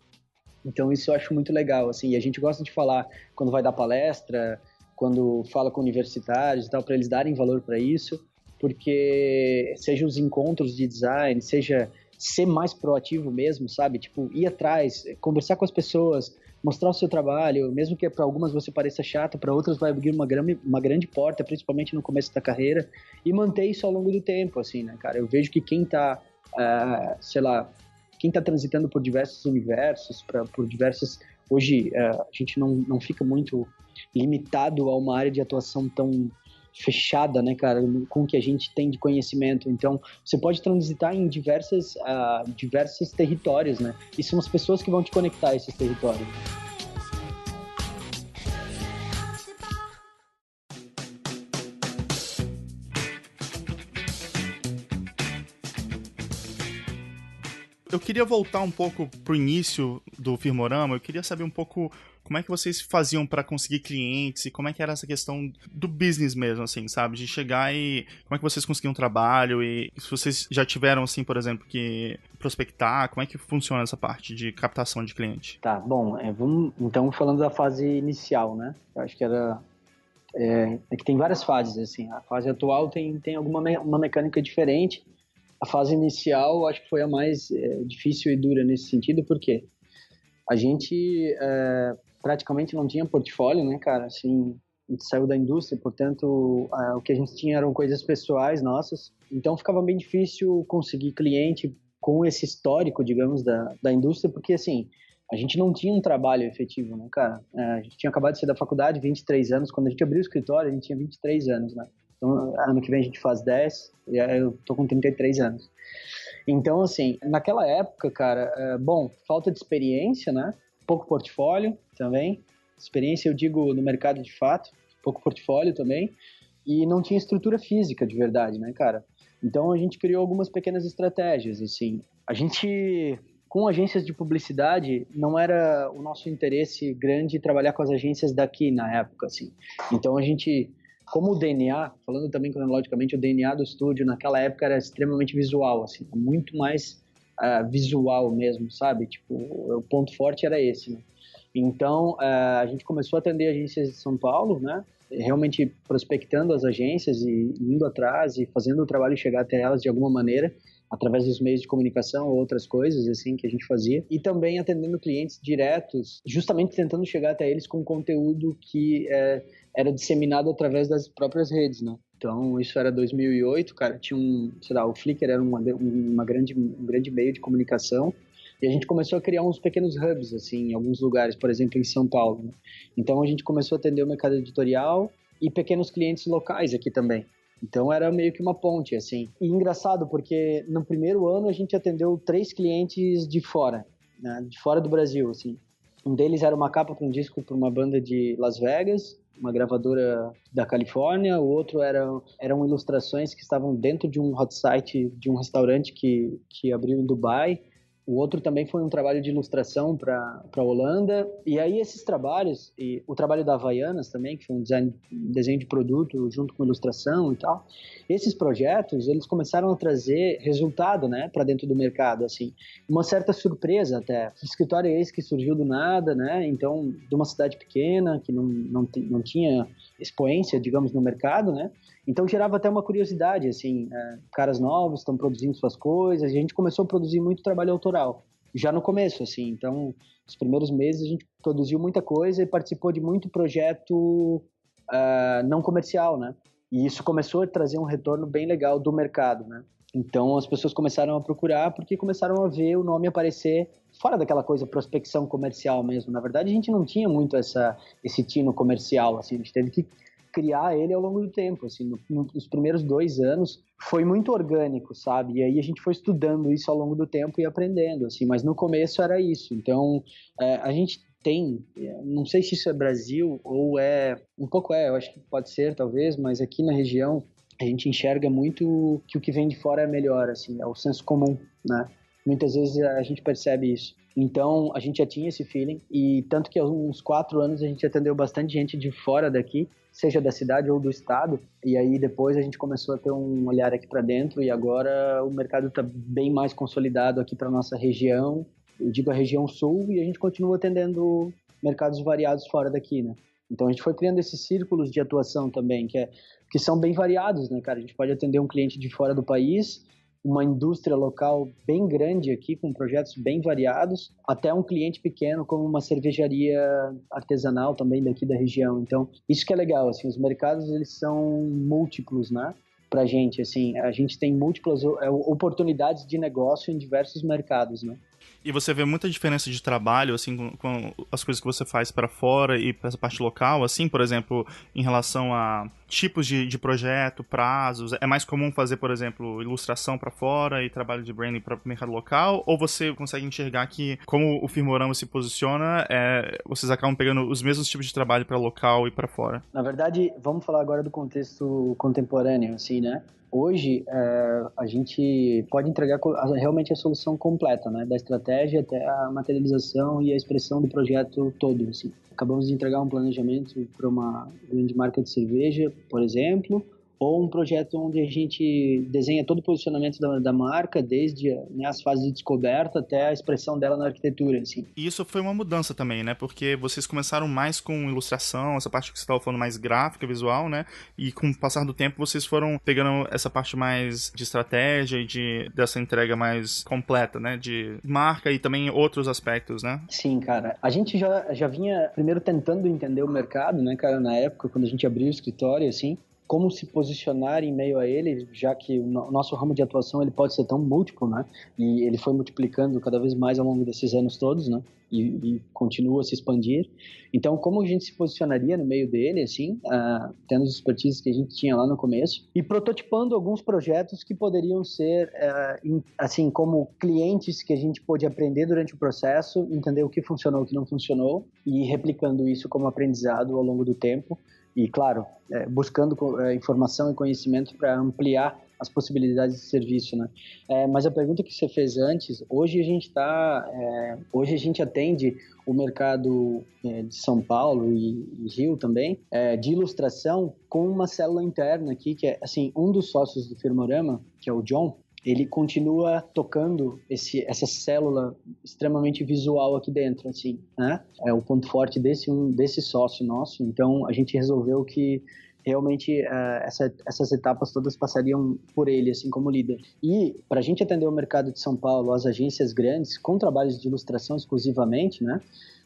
Speaker 2: Então isso eu acho muito legal, assim, e a gente gosta de falar quando vai dar palestra, quando fala com universitários e tal, para eles darem valor para isso, porque seja os encontros de design, seja ser mais proativo mesmo, sabe? Tipo, ir atrás, conversar com as pessoas, mostrar o seu trabalho, mesmo que para algumas você pareça chato, para outras vai abrir uma grande porta, principalmente no começo da carreira, e manter isso ao longo do tempo, assim, né, cara? Eu vejo que quem tá, sei lá, quem tá transitando por diversos universos, por diversas... Hoje, a gente não fica muito limitado a uma área de atuação tão fechada, né, cara, com o que a gente tem de conhecimento. Então, você pode transitar em diversos territórios, né? E são as pessoas que vão te conectar a esses territórios.
Speaker 1: Eu queria voltar um pouco pro início do Firmorama, eu queria saber um pouco como é que vocês faziam para conseguir clientes e como é que era essa questão do business mesmo, assim, sabe? De chegar e como é que vocês conseguiam trabalho e se vocês já tiveram, assim, por exemplo, que prospectar, como é que funciona essa parte de captação de cliente?
Speaker 2: Tá, bom, vamos então falando da fase inicial, né? Eu acho que é que tem várias fases, assim. A fase atual tem uma mecânica diferente. A fase inicial, acho que foi a mais difícil e dura nesse sentido, porque a gente praticamente não tinha portfólio, né, cara? Assim, a gente saiu da indústria, portanto, o que a gente tinha eram coisas pessoais nossas. Então, ficava bem difícil conseguir cliente com esse histórico, digamos, da indústria, porque, assim, a gente não tinha um trabalho efetivo, né, cara? A gente tinha acabado de sair da faculdade, 23 anos. Quando a gente abriu o escritório, a gente tinha 23 anos, né? Então, ano que vem a gente faz 10, e eu tô com 33 anos. Então, assim, naquela época, cara, falta de experiência, né? Pouco portfólio também. Experiência, eu digo, no mercado de fato. Pouco portfólio também. E não tinha estrutura física de verdade, né, cara? Então, a gente criou algumas pequenas estratégias, assim. A gente, com agências de publicidade, não era o nosso interesse grande trabalhar com as agências daqui na época, assim. Então, a gente... Como o DNA, falando também cronologicamente, o DNA do estúdio naquela época era extremamente visual, assim, muito mais visual mesmo, sabe? Tipo, o ponto forte era esse, né? Então, a gente começou a atender agências de São Paulo, né? Realmente prospectando as agências e indo atrás e fazendo o trabalho chegar até elas de alguma maneira, através dos meios de comunicação ou outras coisas assim que a gente fazia, e também atendendo clientes diretos, justamente tentando chegar até eles com conteúdo que era disseminado através das próprias redes, né? Então, isso era 2008, cara, tinha o Flickr era um grande meio de comunicação, e a gente começou a criar uns pequenos hubs, assim, em alguns lugares, por exemplo, em São Paulo, né? Então, a gente começou a atender o mercado editorial e pequenos clientes locais aqui também. Então, era meio que uma ponte, assim. E engraçado, porque no primeiro ano a gente atendeu 3 clientes de fora, né? De fora do Brasil, assim. Um deles era uma capa para um disco para uma banda de Las Vegas, uma gravadora da Califórnia. O outro eram ilustrações que estavam dentro de um hot site de um restaurante que abriu em Dubai. O outro também foi um trabalho de ilustração para a Holanda. E aí esses trabalhos, e o trabalho da Havaianas também, que foi um desenho de produto junto com ilustração e tal, esses projetos, eles começaram a trazer resultado, né, para dentro do mercado, assim. Uma certa surpresa até. O escritório esse que surgiu do nada, né, então, de uma cidade pequena, que não tinha expoência, digamos, no mercado, né, então gerava até uma curiosidade, assim, caras novos estão produzindo suas coisas, e a gente começou a produzir muito trabalho autoral, já no começo, assim, então, nos primeiros meses a gente produziu muita coisa e participou de muito projeto não comercial, né, e isso começou a trazer um retorno bem legal do mercado, né, então as pessoas começaram a procurar porque começaram a ver o nome aparecer fora daquela coisa prospecção comercial mesmo, na verdade a gente não tinha muito esse tino comercial, assim, a gente teve que criar ele ao longo do tempo, assim, nos primeiros 2 anos foi muito orgânico, sabe, e aí a gente foi estudando isso ao longo do tempo e aprendendo, assim, mas no começo era isso, então a gente tem, não sei se isso é Brasil ou um pouco eu acho que pode ser talvez, mas aqui na região a gente enxerga muito que o que vem de fora é melhor, assim, é o senso comum, né, muitas vezes a gente percebe isso. Então, a gente já tinha esse feeling, e tanto que há uns 4 anos a gente atendeu bastante gente de fora daqui, seja da cidade ou do estado, e aí depois a gente começou a ter um olhar aqui para dentro, e agora o mercado está bem mais consolidado aqui para nossa região, eu digo a região sul, e a gente continua atendendo mercados variados fora daqui, né? Então, a gente foi criando esses círculos de atuação também, que são bem variados, né, cara? A gente pode atender um cliente de fora do país, uma indústria local bem grande aqui, com projetos bem variados, até um cliente pequeno como uma cervejaria artesanal também daqui da região. Então, isso que é legal, assim, os mercados, eles são múltiplos, né, pra gente, assim, a gente tem múltiplas oportunidades de negócio em diversos mercados, né.
Speaker 1: E você vê muita diferença de trabalho, assim, com as coisas que você faz para fora e para essa parte local, assim, por exemplo, em relação a tipos de projeto, prazos? É mais comum fazer, por exemplo, ilustração para fora e trabalho de branding para o mercado local? Ou você consegue enxergar que, como o Firmorama se posiciona, vocês acabam pegando os mesmos tipos de trabalho para local e para fora?
Speaker 2: Na verdade, vamos falar agora do contexto contemporâneo, assim, né? Hoje, a gente pode entregar realmente a solução completa, né? Da estratégia até a materialização e a expressão do projeto todo, assim. Acabamos de entregar um planejamento para uma grande marca de cerveja, por exemplo, ou um projeto onde a gente desenha todo o posicionamento da marca, desde né, as fases de descoberta até a expressão dela na arquitetura, assim.
Speaker 1: E isso foi uma mudança também, né? Porque vocês começaram mais com ilustração, essa parte que você estava falando mais gráfica, visual, né? E com o passar do tempo vocês foram pegando essa parte mais de estratégia e dessa entrega mais completa, né? De marca e também outros aspectos, né?
Speaker 2: Sim, cara. A gente já vinha primeiro tentando entender o mercado, né, cara, na época, quando a gente abriu o escritório, assim, como se posicionar em meio a ele, já que o nosso ramo de atuação ele pode ser tão múltiplo, né? E ele foi multiplicando cada vez mais ao longo desses anos todos, né? E continua a se expandir. Então, como a gente se posicionaria no meio dele, assim, tendo as expertises que a gente tinha lá no começo e prototipando alguns projetos que poderiam ser, assim, como clientes que a gente pôde aprender durante o processo, entender o que funcionou, o que não funcionou e replicando isso como aprendizado ao longo do tempo. E, claro, buscando informação e conhecimento para ampliar as possibilidades de serviço, né? Mas a pergunta que você fez antes, hoje a gente atende o mercado de São Paulo e Rio também, de ilustração com uma célula interna aqui, que é, assim, um dos sócios do Firmorama, que é o John, ele continua tocando essa célula extremamente visual aqui dentro, assim, né? É o ponto forte desse sócio nosso. Então, a gente resolveu que realmente essas etapas todas passariam por ele, assim, como líder. E, para a gente atender o mercado de São Paulo, as agências grandes, com trabalhos de ilustração exclusivamente, né?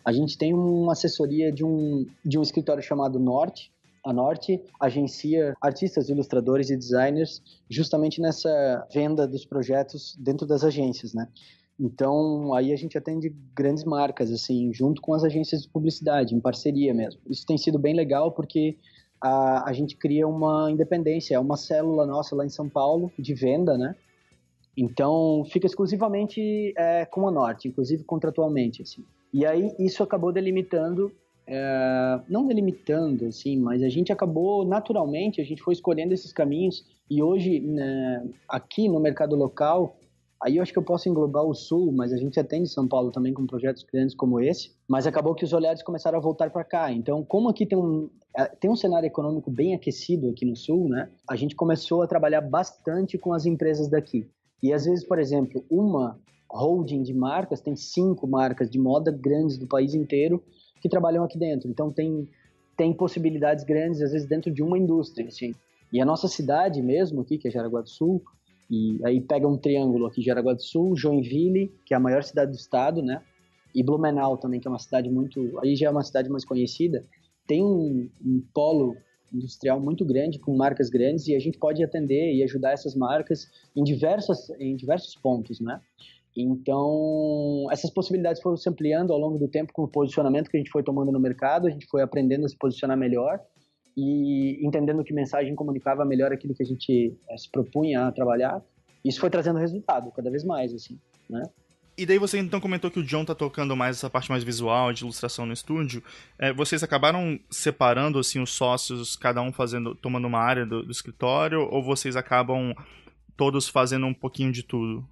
Speaker 2: A gente tem uma assessoria de um escritório chamado Norte. A Norte agencia artistas, ilustradores e designers justamente nessa venda dos projetos dentro das agências, né? Então, aí a gente atende grandes marcas, assim, junto com as agências de publicidade, em parceria mesmo. Isso tem sido bem legal porque a gente cria uma independência, é uma célula nossa lá em São Paulo de venda, né? Então, fica exclusivamente com a Norte, inclusive contratualmente, assim. E aí, isso acabou delimitando não delimitando, assim, mas a gente acabou naturalmente, a gente foi escolhendo esses caminhos e hoje, né, aqui no mercado local, aí eu acho que eu posso englobar o Sul, mas a gente atende São Paulo também com projetos grandes como esse, mas acabou que os olhares começaram a voltar para cá. Então, como aqui tem um cenário econômico bem aquecido aqui no Sul, né, a gente começou a trabalhar bastante com as empresas daqui. E às vezes, por exemplo, uma holding de marcas tem 5 marcas de moda grandes do país inteiro que trabalham aqui dentro. Então, tem possibilidades grandes, às vezes, dentro de uma indústria, assim. E a nossa cidade mesmo aqui, que é Jaraguá do Sul, e aí pega um triângulo aqui, Jaraguá do Sul, Joinville, que é a maior cidade do estado, né? E Blumenau também, que é uma cidade aí já é uma cidade mais conhecida, tem um polo industrial muito grande, com marcas grandes, e a gente pode atender e ajudar essas marcas em diversos pontos, né? Então, essas possibilidades foram se ampliando ao longo do tempo com o posicionamento que a gente foi tomando no mercado, a gente foi aprendendo a se posicionar melhor e entendendo que mensagem comunicava melhor aquilo que a gente se propunha a trabalhar. Isso foi trazendo resultado cada vez mais, assim, né?
Speaker 1: E daí você então comentou que o John tá tocando mais essa parte mais visual, de ilustração no estúdio. Vocês acabaram separando, assim, os sócios, cada um tomando uma área do escritório, ou vocês acabam todos fazendo um pouquinho de tudo?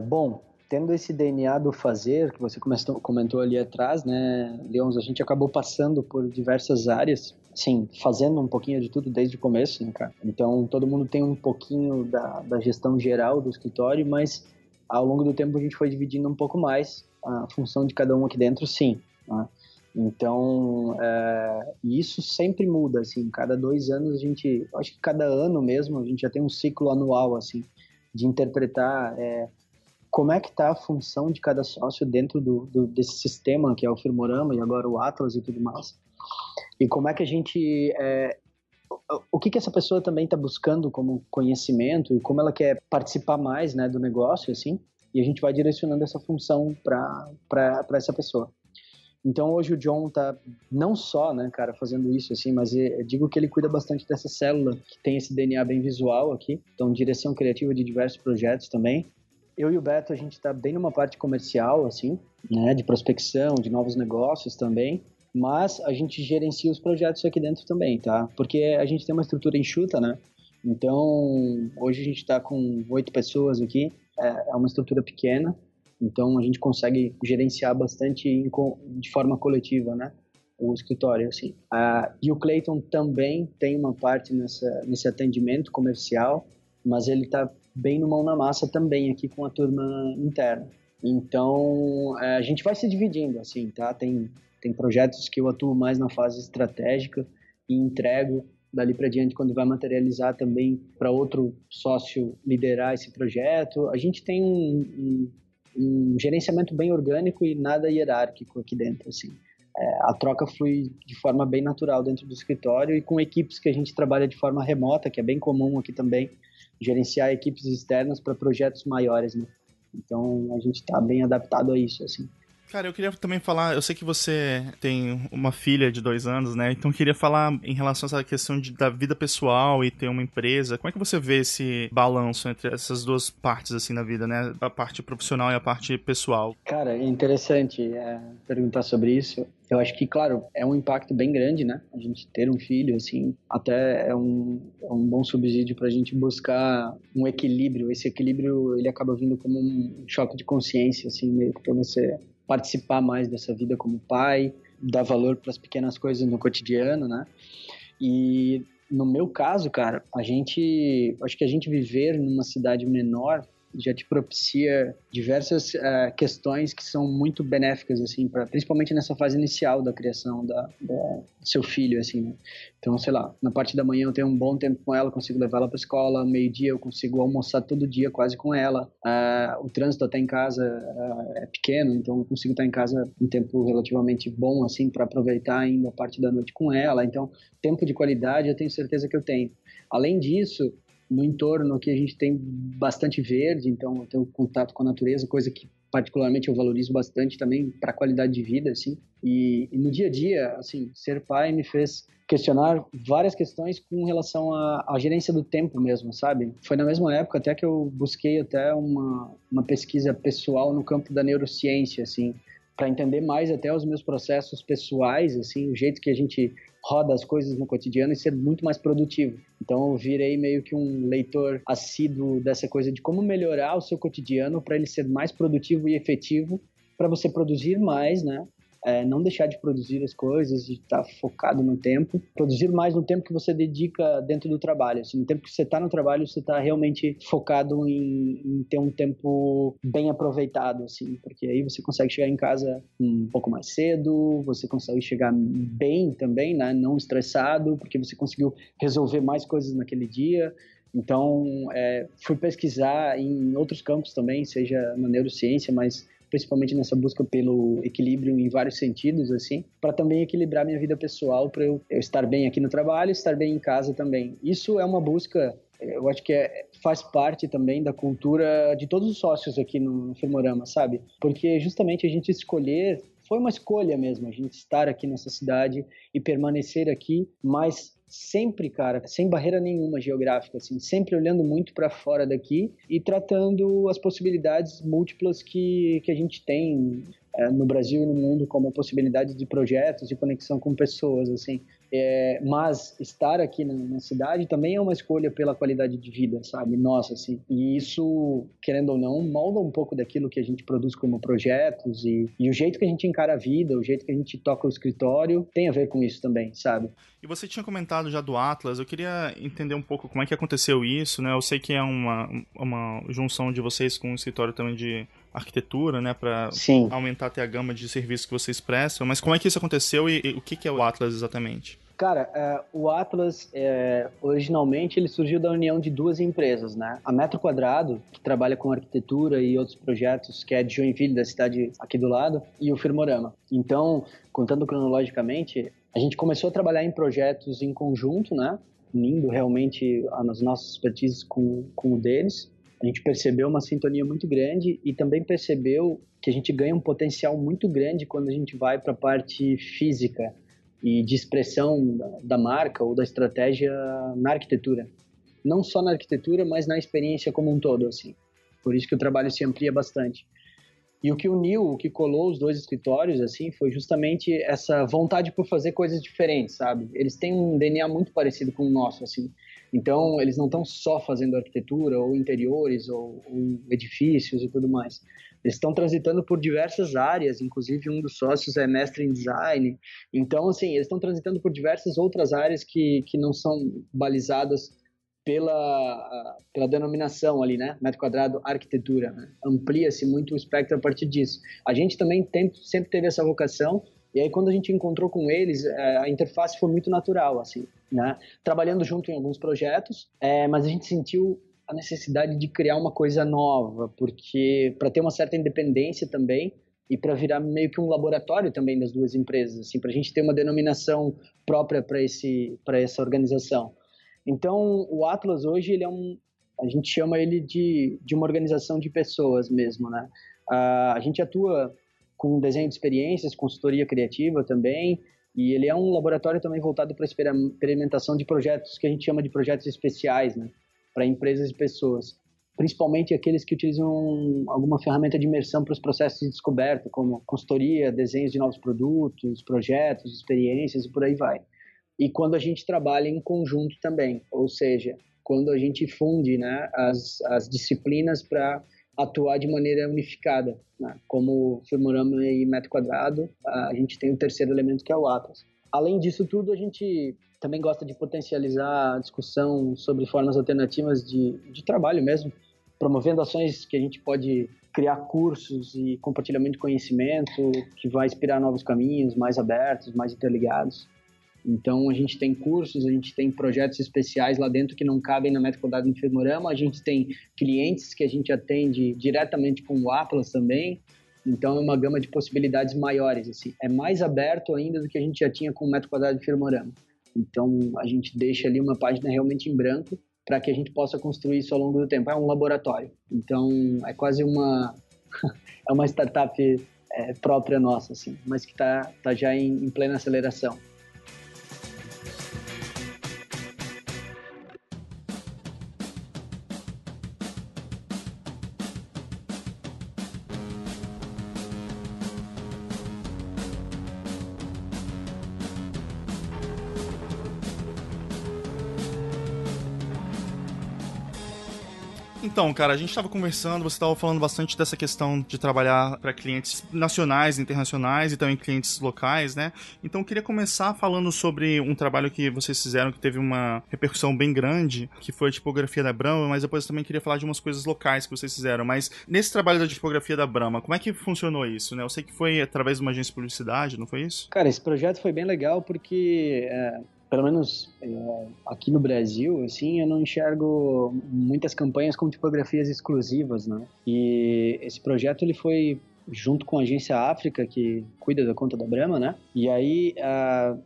Speaker 2: Bom, tendo esse DNA do fazer, que você comentou ali atrás, né, Leons, a gente acabou passando por diversas áreas, assim, fazendo um pouquinho de tudo desde o começo, né, cara? Então, todo mundo tem um pouquinho da gestão geral do escritório, mas ao longo do tempo a gente foi dividindo um pouco mais a função de cada um aqui dentro, sim, né? Então, isso sempre muda, assim, cada 2 anos acho que cada ano mesmo, a gente já tem um ciclo anual, assim, de interpretar como é que está a função de cada sócio dentro desse sistema que é o Firmorama e agora o Atlas e tudo mais. E como é que a gente... o que essa pessoa também está buscando como conhecimento e como ela quer participar mais, né, do negócio, assim. e a gente vai direcionando essa função para essa pessoa. Então hoje o John tá não só, né, cara, fazendo isso assim, mas eu digo que ele cuida bastante dessa célula que tem esse DNA bem visual aqui, então direção criativa de diversos projetos também. Eu e o Beto, a gente tá bem numa parte comercial, assim, né, de prospecção, de novos negócios também, mas a gente gerencia os projetos aqui dentro também, tá? Porque a gente tem uma estrutura enxuta, né? Então, hoje a gente está com 8 pessoas aqui, é uma estrutura pequena, então a gente consegue gerenciar bastante de forma coletiva, né? O escritório, assim. E o Clayton também tem uma parte nesse atendimento comercial, mas ele está bem no mão na massa também aqui com a turma interna. Então, a gente vai se dividindo, assim, tá? Tem projetos que eu atuo mais na fase estratégica e entrego dali para diante quando vai materializar também para outro sócio liderar esse projeto. A gente tem um gerenciamento bem orgânico e nada hierárquico aqui dentro, assim. A troca flui de forma bem natural dentro do escritório e com equipes que a gente trabalha de forma remota, que é bem comum aqui também, gerenciar equipes externas para projetos maiores, né? Então, a gente está bem adaptado a isso, assim.
Speaker 1: Cara, eu queria também falar, eu sei que você tem uma filha de 2 anos, né? Então eu queria falar em relação a essa questão da vida pessoal e ter uma empresa. Como é que você vê esse balanço entre essas duas partes, assim, da vida, né? A parte profissional e a parte pessoal?
Speaker 2: Cara, é interessante perguntar sobre isso. Eu acho que, claro, é um impacto bem grande, né? A gente ter um filho, assim, até é um bom subsídio para a gente buscar um equilíbrio. Esse equilíbrio, ele acaba vindo como um choque de consciência, assim, meio que para você participar mais dessa vida como pai, dar valor para as pequenas coisas no cotidiano, né? E no meu caso, cara, acho que a gente viver numa cidade menor já te propicia diversas questões que são muito benéficas, assim, principalmente nessa fase inicial da criação do seu filho, assim, né? Então, sei lá, na parte da manhã eu tenho um bom tempo com ela, consigo levar ela para escola, meio-dia eu consigo almoçar todo dia quase com ela. O trânsito até em casa é pequeno, então eu consigo estar em casa um tempo relativamente bom, assim, para aproveitar ainda a parte da noite com ela. Então, tempo de qualidade eu tenho certeza que eu tenho. Além disso, no entorno aqui a gente tem bastante verde, então eu tenho contato com a natureza, coisa que particularmente eu valorizo bastante também para a qualidade de vida, assim. E no dia a dia, assim, ser pai me fez questionar várias questões com relação à gerência do tempo mesmo, sabe? Foi na mesma época até que eu busquei até uma pesquisa pessoal no campo da neurociência, assim, para entender mais até os meus processos pessoais, assim, o jeito que a gente roda as coisas no cotidiano e ser muito mais produtivo. Então eu virei meio que um leitor assíduo dessa coisa de como melhorar o seu cotidiano para ele ser mais produtivo e efetivo, para você produzir mais, né? Não deixar de produzir as coisas, de estar focado no tempo, produzir mais no tempo que você dedica dentro do trabalho. Assim, no tempo que você está no trabalho, você está realmente focado em ter um tempo bem aproveitado, assim, porque aí você consegue chegar em casa um pouco mais cedo, você consegue chegar bem também, né? Não estressado, porque você conseguiu resolver mais coisas naquele dia. Então, fui pesquisar em outros campos também, seja na neurociência, mas principalmente nessa busca pelo equilíbrio em vários sentidos, assim, para também equilibrar minha vida pessoal, para eu estar bem aqui no trabalho, estar bem em casa também. Isso é uma busca, eu acho que faz parte também da cultura de todos os sócios aqui no Firmorama, sabe? Porque justamente a gente escolher, foi uma escolha mesmo, a gente estar aqui nessa cidade e permanecer aqui, mas sempre, cara, sem barreira nenhuma geográfica, assim, sempre olhando muito para fora daqui e tratando as possibilidades múltiplas que a gente tem no Brasil e no mundo como possibilidade de projetos e conexão com pessoas, assim. Mas estar aqui na cidade também é uma escolha pela qualidade de vida, sabe? Nossa, assim. E isso, querendo ou não, molda um pouco daquilo que a gente produz como projetos e o jeito que a gente encara a vida, o jeito que a gente toca o escritório, tem a ver com isso também, sabe?
Speaker 1: E você tinha comentado já do Atlas, eu queria entender um pouco como é que aconteceu isso, né? Eu sei que é uma junção de vocês com um escritório também de arquitetura, né? Para aumentar até a gama de serviços que vocês prestam, mas como é que isso aconteceu e o que é o Atlas exatamente?
Speaker 2: Cara, o Atlas, originalmente, ele surgiu da união de duas empresas, né? A Metro Quadrado, que trabalha com arquitetura e outros projetos, que é de Joinville, da cidade aqui do lado, e o Firmorama. Então, contando cronologicamente, a gente começou a trabalhar em projetos em conjunto, né? Unindo realmente as nossas expertises com o deles. A gente percebeu uma sintonia muito grande e também percebeu que a gente ganha um potencial muito grande quando a gente vai para a parte física e de expressão da marca ou da estratégia na arquitetura. Não só na arquitetura, mas na experiência como um todo, assim. Por isso que o trabalho se amplia bastante. E o que uniu, o que colou os dois escritórios, assim, foi justamente essa vontade por fazer coisas diferentes, sabe? Eles têm um DNA muito parecido com o nosso, assim. Então, eles não estão só fazendo arquitetura, ou interiores, ou edifícios e tudo mais. Eles estão transitando por diversas áreas, inclusive um dos sócios é mestre em design. Então, assim, eles estão transitando por diversas outras áreas que não são balizadas pela denominação ali, né? Metro quadrado, arquitetura. Né? Amplia-se muito o espectro a partir disso. A gente também sempre teve essa vocação, e aí quando a gente encontrou com eles, a interface foi muito natural, assim, né? Trabalhando junto em alguns projetos, mas a gente sentiu a necessidade de criar uma coisa nova, porque para ter uma certa independência também, e para virar meio que um laboratório também das duas empresas, assim, para a gente ter uma denominação própria para essa organização. Então, o Atlas hoje, a gente chama ele de uma organização de pessoas mesmo, né? A gente atua com desenho de experiências, consultoria criativa também, e ele é um laboratório também voltado para experimentação de projetos que a gente chama de projetos especiais, né? Para empresas e pessoas. Principalmente aqueles que utilizam alguma ferramenta de imersão para os processos de descoberta, como consultoria, desenhos de novos produtos, projetos, experiências e por aí vai. E quando a gente trabalha em conjunto também, ou seja, quando a gente funde, né, as disciplinas para atuar de maneira unificada, né? Como Firmorama e Metro Quadrado, a gente tem o terceiro elemento que é o Atlas. Além disso tudo, a gente também gosta de potencializar a discussão sobre formas alternativas de trabalho mesmo, promovendo ações que a gente pode criar cursos e compartilhamento de conhecimento que vai inspirar novos caminhos mais abertos, mais interligados. Então, a gente tem cursos, a gente tem projetos especiais lá dentro que não cabem na Metro Quadrado do Firmorama, a gente tem clientes que a gente atende diretamente com o Atlas também, então é uma gama de possibilidades maiores, assim. É mais aberto ainda do que a gente já tinha com o Metro Quadrado do Firmorama. Então, a gente deixa ali uma página realmente em branco para que a gente possa construir isso ao longo do tempo. É um laboratório, então é quase é uma startup própria nossa, assim, mas que está já em plena aceleração.
Speaker 1: Então, cara, a gente estava conversando, você estava falando bastante dessa questão de trabalhar para clientes nacionais, internacionais e também clientes locais, né? Então, eu queria começar falando sobre um trabalho que vocês fizeram que teve uma repercussão bem grande, que foi a tipografia da Brahma, mas depois eu também queria falar de umas coisas locais que vocês fizeram. Mas nesse trabalho da tipografia da Brahma, como é que funcionou isso, né? Eu sei que foi através de uma agência de publicidade, não foi isso?
Speaker 2: Cara, esse projeto foi bem legal porque pelo menos aqui no Brasil, assim, eu não enxergo muitas campanhas com tipografias exclusivas, né? E esse projeto ele foi junto com a agência África, que cuida da conta da Brahma, né? E aí,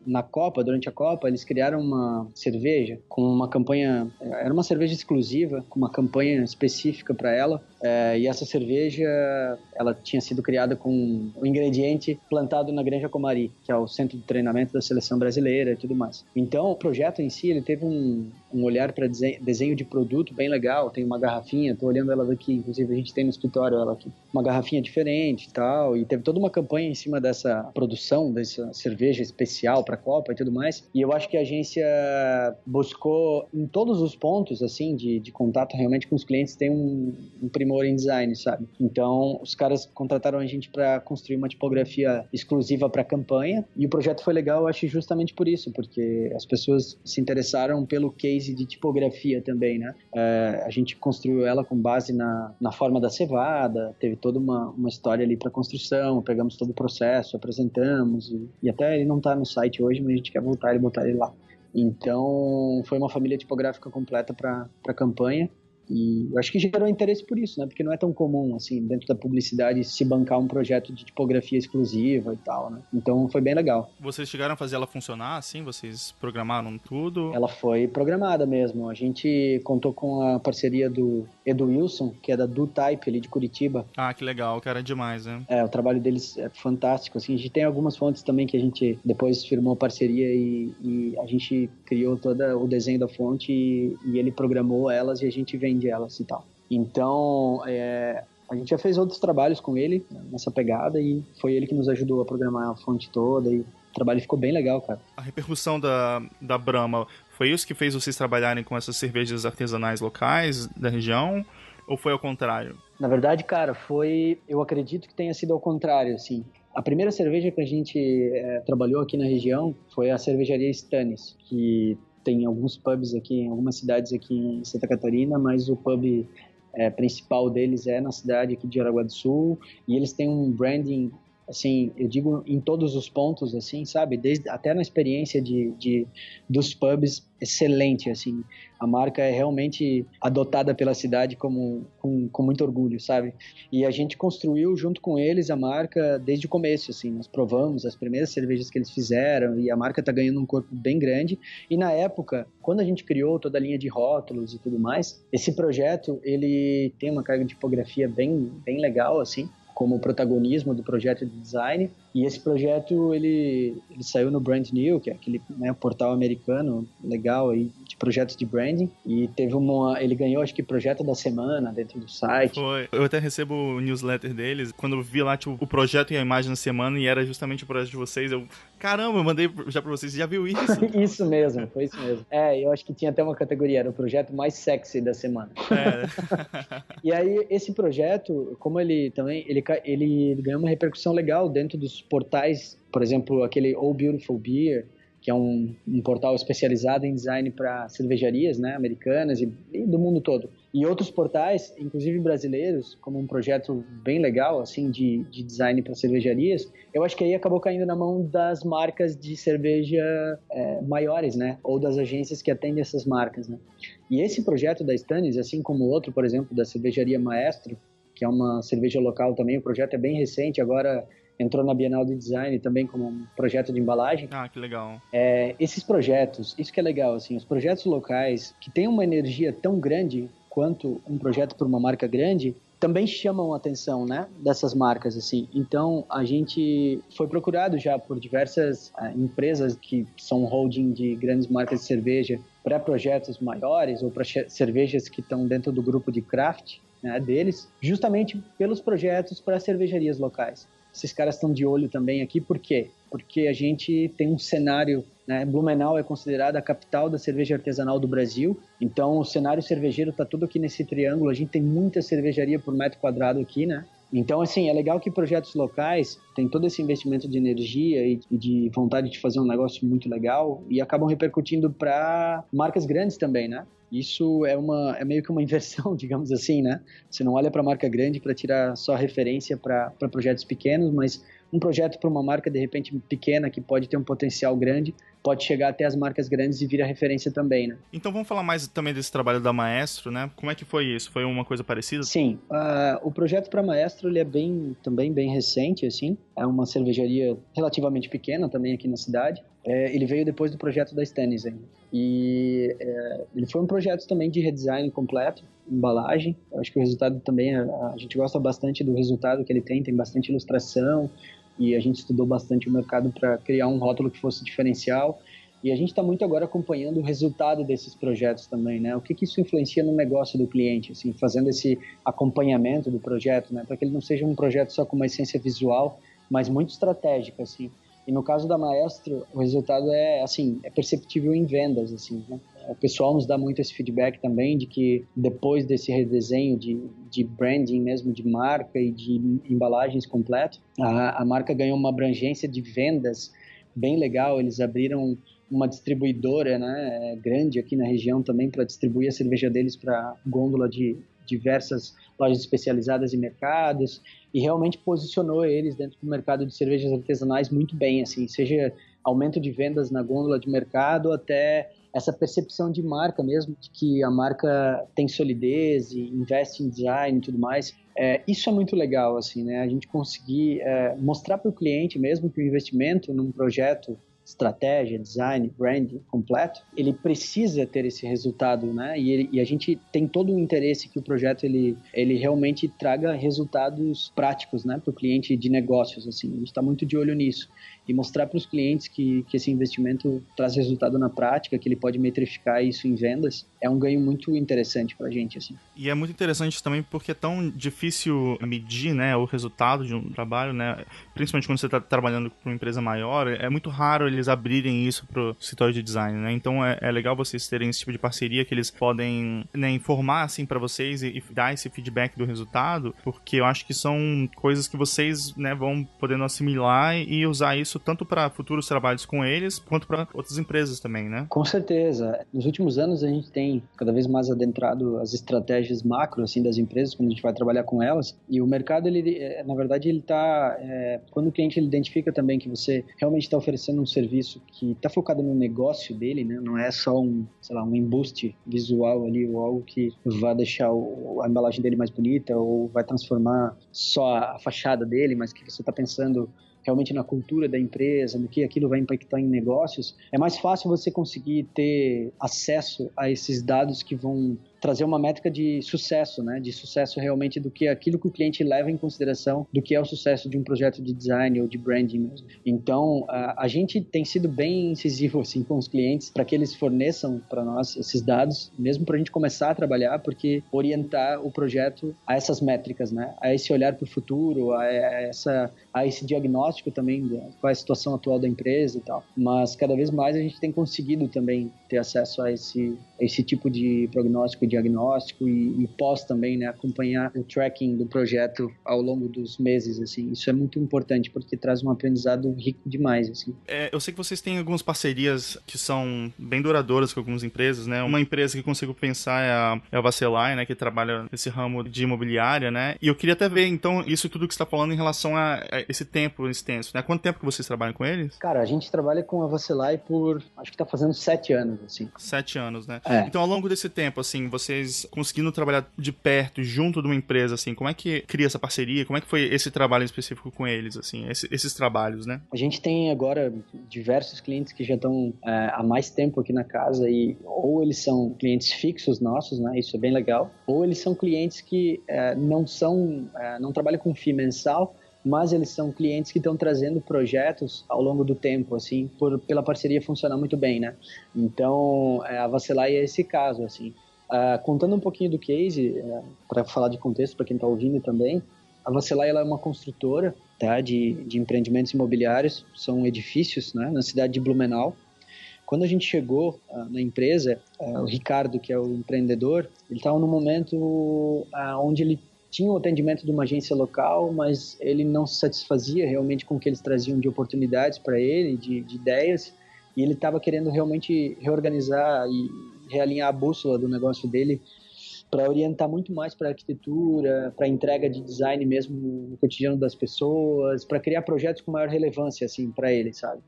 Speaker 2: na Copa, durante a Copa, eles criaram uma cerveja com uma campanha, era uma cerveja exclusiva, com uma campanha específica para ela, e essa cerveja, ela tinha sido criada com o ingrediente plantado na Granja Comari, que é o centro de treinamento da seleção brasileira e tudo mais. Então, o projeto em si, ele teve um olhar para desenho de produto bem legal, tem uma garrafinha, tô olhando ela daqui, inclusive a gente tem no escritório ela aqui, uma garrafinha diferente e tal, e teve toda uma campanha em cima dessa produção, dessa cerveja especial para a Copa e tudo mais, e eu acho que a agência buscou em todos os pontos, assim, de contato realmente com os clientes, tem um primor em design, sabe? Então, os caras contrataram a gente para construir uma tipografia exclusiva para a campanha, e o projeto foi legal, eu acho, justamente por isso, porque as pessoas se interessaram pelo case de tipografia também, né? A gente construiu ela com base na forma da cevada, teve toda uma história ali para construção, pegamos todo o processo, apresentamos, e até ele não está no site hoje, mas a gente quer botar ele lá. Então, foi uma família tipográfica completa para a campanha, E eu acho que gerou interesse por isso, né? Porque não é tão comum, assim, dentro da publicidade se bancar um projeto de tipografia exclusiva e tal, né? Então foi bem legal.
Speaker 1: Vocês chegaram a fazer ela funcionar assim? Vocês programaram tudo?
Speaker 2: Ela foi programada mesmo. A gente contou com a parceria do Edu Wilson, que é da DoType ali de Curitiba.
Speaker 1: Ah, que legal, cara, demais, né?
Speaker 2: O trabalho deles é fantástico, assim. A gente tem algumas fontes também que a gente depois firmou parceria e a gente criou todo o desenho da fonte e ele programou elas e a gente vende elas e tal. Então, a gente já fez outros trabalhos com ele nessa pegada e foi ele que nos ajudou a programar a fonte toda e o trabalho ficou bem legal, cara.
Speaker 1: A repercussão da Brahma, foi isso que fez vocês trabalharem com essas cervejas artesanais locais da região? Ou foi ao contrário?
Speaker 2: Na verdade, cara, eu acredito que tenha sido ao contrário, assim. A primeira cerveja que a gente trabalhou aqui na região foi a cervejaria Stannis, que tem alguns pubs aqui, em algumas cidades aqui em Santa Catarina, mas o pub principal deles é na cidade aqui de Jaraguá do Sul, e eles têm um branding, assim, eu digo em todos os pontos, assim, sabe? Até na experiência dos pubs, excelente, assim. A marca é realmente adotada pela cidade com muito orgulho, sabe? E a gente construiu junto com eles a marca desde o começo, assim. Nós provamos as primeiras cervejas que eles fizeram e a marca tá ganhando um corpo bem grande. E na época, quando a gente criou toda a linha de rótulos e tudo mais, esse projeto, ele tem uma carga de tipografia bem, bem legal, assim, como protagonismo do projeto de design. E esse projeto, ele saiu no Brand New, que é aquele, né, portal americano legal aí de projetos de branding. E ele ganhou, acho que, projeto da semana dentro do site.
Speaker 1: Foi. Eu até recebo o newsletter deles. Quando eu vi lá, tipo, o projeto e a imagem da semana, e era justamente o projeto de vocês, caramba, eu mandei já pra vocês. Já viu isso?
Speaker 2: Isso mesmo, foi isso mesmo. Eu acho que tinha até uma categoria, era o projeto mais sexy da semana. E aí, esse projeto, como ele também, ele ganhou uma repercussão legal dentro dos portais, por exemplo, aquele Oh Beautiful Beer, que é um portal especializado em design para cervejarias, né, americanas e do mundo todo. E outros portais, inclusive brasileiros, como um projeto bem legal, assim, de design para cervejarias, eu acho que aí acabou caindo na mão das marcas de cerveja maiores, né, ou das agências que atendem essas marcas, né. E esse projeto da Stannis, assim como o outro, por exemplo, da cervejaria Maestro, que é uma cerveja local também, o projeto é bem recente, agora entrou na Bienal de Design também como um projeto de embalagem.
Speaker 1: Ah, que legal.
Speaker 2: Esses projetos, isso que é legal, assim, os projetos locais que têm uma energia tão grande quanto um projeto por uma marca grande, também chamam a atenção, né, dessas marcas, assim. Então, a gente foi procurado já por diversas empresas que são holding de grandes marcas de cerveja para projetos maiores ou para cervejas que estão dentro do grupo de craft, né, deles, justamente pelos projetos para cervejarias locais. Esses caras estão de olho também aqui, por quê? Porque a gente tem um cenário, né? Blumenau é considerada a capital da cerveja artesanal do Brasil, então o cenário cervejeiro está tudo aqui nesse triângulo, a gente tem muita cervejaria por metro quadrado aqui, né? Então, assim, é legal que projetos locais têm todo esse investimento de energia e de vontade de fazer um negócio muito legal e acabam repercutindo para marcas grandes também, né? Isso é meio que uma inversão, digamos assim, né? Você não olha para a marca grande para tirar só referência para projetos pequenos, mas um projeto para uma marca, de repente, pequena, que pode ter um potencial grande, pode chegar até as marcas grandes e vir a referência também, né?
Speaker 1: Então vamos falar mais também desse trabalho da Maestro, né? Como é que foi isso? Foi uma coisa parecida?
Speaker 2: Sim, o projeto para Maestro, ele é também bem recente, assim. É uma cervejaria relativamente pequena também aqui na cidade. Ele veio depois do projeto da Stannis ainda. E ele foi um projeto também de redesign completo, embalagem. Eu acho que o resultado também, a gente gosta bastante do resultado que ele tem bastante ilustração, e a gente estudou bastante o mercado para criar um rótulo que fosse diferencial. E a gente está muito agora acompanhando o resultado desses projetos também, né? O que isso influencia no negócio do cliente, assim, fazendo esse acompanhamento do projeto, né? Para que ele não seja um projeto só com uma essência visual, mas muito estratégica, assim. E no caso da Maestro, o resultado é perceptível em vendas, assim, né? O pessoal nos dá muito esse feedback também de que depois desse redesenho de branding mesmo, de marca e de embalagens completo, a marca ganhou uma abrangência de vendas bem legal. Eles abriram uma distribuidora, né, grande aqui na região também para distribuir a cerveja deles para gôndola de diversas lojas especializadas em mercados, e realmente posicionou eles dentro do mercado de cervejas artesanais muito bem, assim, seja aumento de vendas na gôndola de mercado até essa percepção de marca mesmo, de que a marca tem solidez e investe em design e tudo mais. Isso é muito legal, assim, né? A gente conseguir mostrar para o cliente mesmo que o investimento num projeto, estratégia, design, branding completo, ele precisa ter esse resultado, né? E a gente tem todo o interesse que o projeto ele realmente traga resultados práticos, né, para o cliente de negócios, assim. A gente está muito de olho nisso e mostrar para os clientes que esse investimento traz resultado na prática, que ele pode metrificar isso em vendas, é um ganho muito interessante para a gente, assim.
Speaker 1: E é muito interessante também porque é tão difícil medir, né, o resultado de um trabalho, né, principalmente quando você está trabalhando para uma empresa maior, é muito raro eles abrirem isso para o escritório de design, né, então é legal vocês terem esse tipo de parceria que eles podem, né, informar assim para vocês e dar esse feedback do resultado, porque eu acho que são coisas que vocês, né, vão podendo assimilar e usar isso tanto para futuros trabalhos com eles, quanto para outras empresas também, né?
Speaker 2: Com certeza. Nos últimos anos, a gente tem cada vez mais adentrado as estratégias macro, assim, das empresas, quando a gente vai trabalhar com elas. E o mercado, na verdade, ele está... quando o cliente ele identifica também que você realmente está oferecendo um serviço que está focado no negócio dele, né? Não é só um embuste visual ali, ou algo que vai deixar a embalagem dele mais bonita, ou vai transformar só a fachada dele, mas que você está pensando realmente na cultura da empresa, no que aquilo vai impactar em negócios, é mais fácil você conseguir ter acesso a esses dados que vão trazer uma métrica de sucesso, né? De sucesso realmente do que aquilo que o cliente leva em consideração do que é o sucesso de um projeto de design ou de branding mesmo. Então, a gente tem sido bem incisivo assim com os clientes para que eles forneçam para nós esses dados, mesmo para a gente começar a trabalhar, porque orientar o projeto a essas métricas, né? A esse olhar para o futuro, a esse diagnóstico também de qual é a situação atual da empresa e tal. Mas cada vez mais a gente tem conseguido também ter acesso a esse tipo de prognóstico, diagnóstico e pós também, né, acompanhar o tracking do projeto ao longo dos meses, assim. Isso é muito importante porque traz um aprendizado rico demais, assim.
Speaker 1: Eu sei que vocês têm algumas parcerias que são bem duradouras com algumas empresas, né? Uma empresa que eu consigo pensar é a Vacelai, né, que trabalha nesse ramo de imobiliária, né? E eu queria até ver, então, isso tudo que você está falando em relação a esse tempo extenso, né? Quanto tempo que vocês trabalham com eles?
Speaker 2: Cara, a gente trabalha com a Vacelai por, acho que tá fazendo 7 anos, assim.
Speaker 1: 7 anos, né? Então, ao longo desse tempo, assim, vocês conseguindo trabalhar de perto, junto de uma empresa, assim, como é que cria essa parceria? Como é que foi esse trabalho específico com eles, assim, esses trabalhos, né?
Speaker 2: A gente tem agora diversos clientes que já estão há mais tempo aqui na casa e ou eles são clientes fixos nossos, né? Isso é bem legal. Ou eles são clientes que não trabalham com FII mensal, mas eles são clientes que estão trazendo projetos ao longo do tempo, assim, pela parceria funcionar muito bem, né? Então, a Vacelai é esse caso, assim. Contando um pouquinho do case, para falar de contexto para quem está ouvindo também, a Vacelai ela é uma construtora, tá, de empreendimentos imobiliários, são edifícios, né, na cidade de Blumenau. Quando a gente chegou na empresa, o Ricardo, que é o empreendedor, ele estava num momento onde ele tinha o atendimento de uma agência local, mas ele não se satisfazia realmente com o que eles traziam de oportunidades para ele, de ideias, e ele estava querendo realmente reorganizar e realinhar a bússola do negócio dele para orientar muito mais para a arquitetura, para a entrega de design mesmo no cotidiano das pessoas, para criar projetos com maior relevância assim para ele, sabe?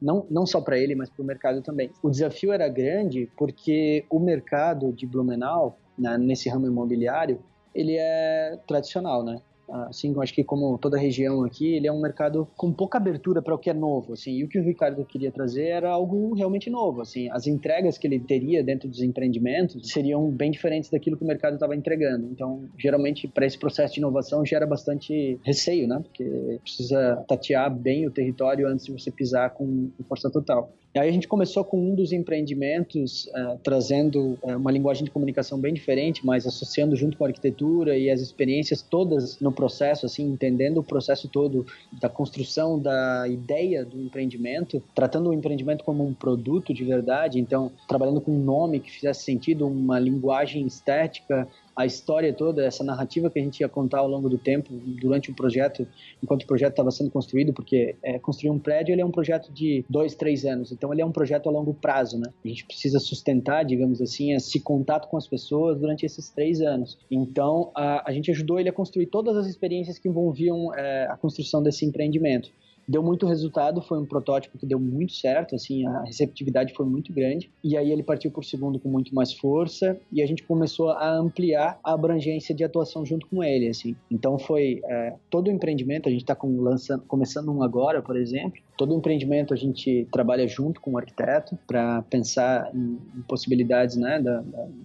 Speaker 2: Não só para ele, mas para o mercado também. O desafio era grande porque o mercado de Blumenau, nesse ramo imobiliário, ele é tradicional, né? Assim, eu acho que como toda região aqui, ele é um mercado com pouca abertura para o que é novo, assim, e o que o Ricardo queria trazer era algo realmente novo, assim, as entregas que ele teria dentro dos empreendimentos seriam bem diferentes daquilo que o mercado estava entregando, então, geralmente, para esse processo de inovação gera bastante receio, né, porque precisa tatear bem o território antes de você pisar com força total. E aí a gente começou com um dos empreendimentos, trazendo uma linguagem de comunicação bem diferente, mas associando junto com a arquitetura e as experiências todas no processo, assim, entendendo o processo todo da construção da ideia do empreendimento, tratando o empreendimento como um produto de verdade, então trabalhando com um nome que fizesse sentido, uma linguagem estética, a história toda, essa narrativa que a gente ia contar ao longo do tempo, durante o projeto, enquanto o projeto estava sendo construído, porque construir um prédio ele é um projeto de 2, 3 anos, então ele é um projeto a longo prazo, né? A gente precisa sustentar, digamos assim, esse contato com as pessoas durante esses 3 anos. Então, a gente ajudou ele a construir todas as experiências que envolviam a construção desse empreendimento. deu muito resultado, foi um protótipo que deu muito certo, assim, a receptividade foi muito grande, e aí ele partiu por segundo com muito mais força, e a gente começou a ampliar a abrangência de atuação junto com ele, assim. Então foi todo o empreendimento, a gente está começando um agora, por exemplo, todo o empreendimento a gente trabalha junto com o arquiteto para pensar em possibilidades, né, da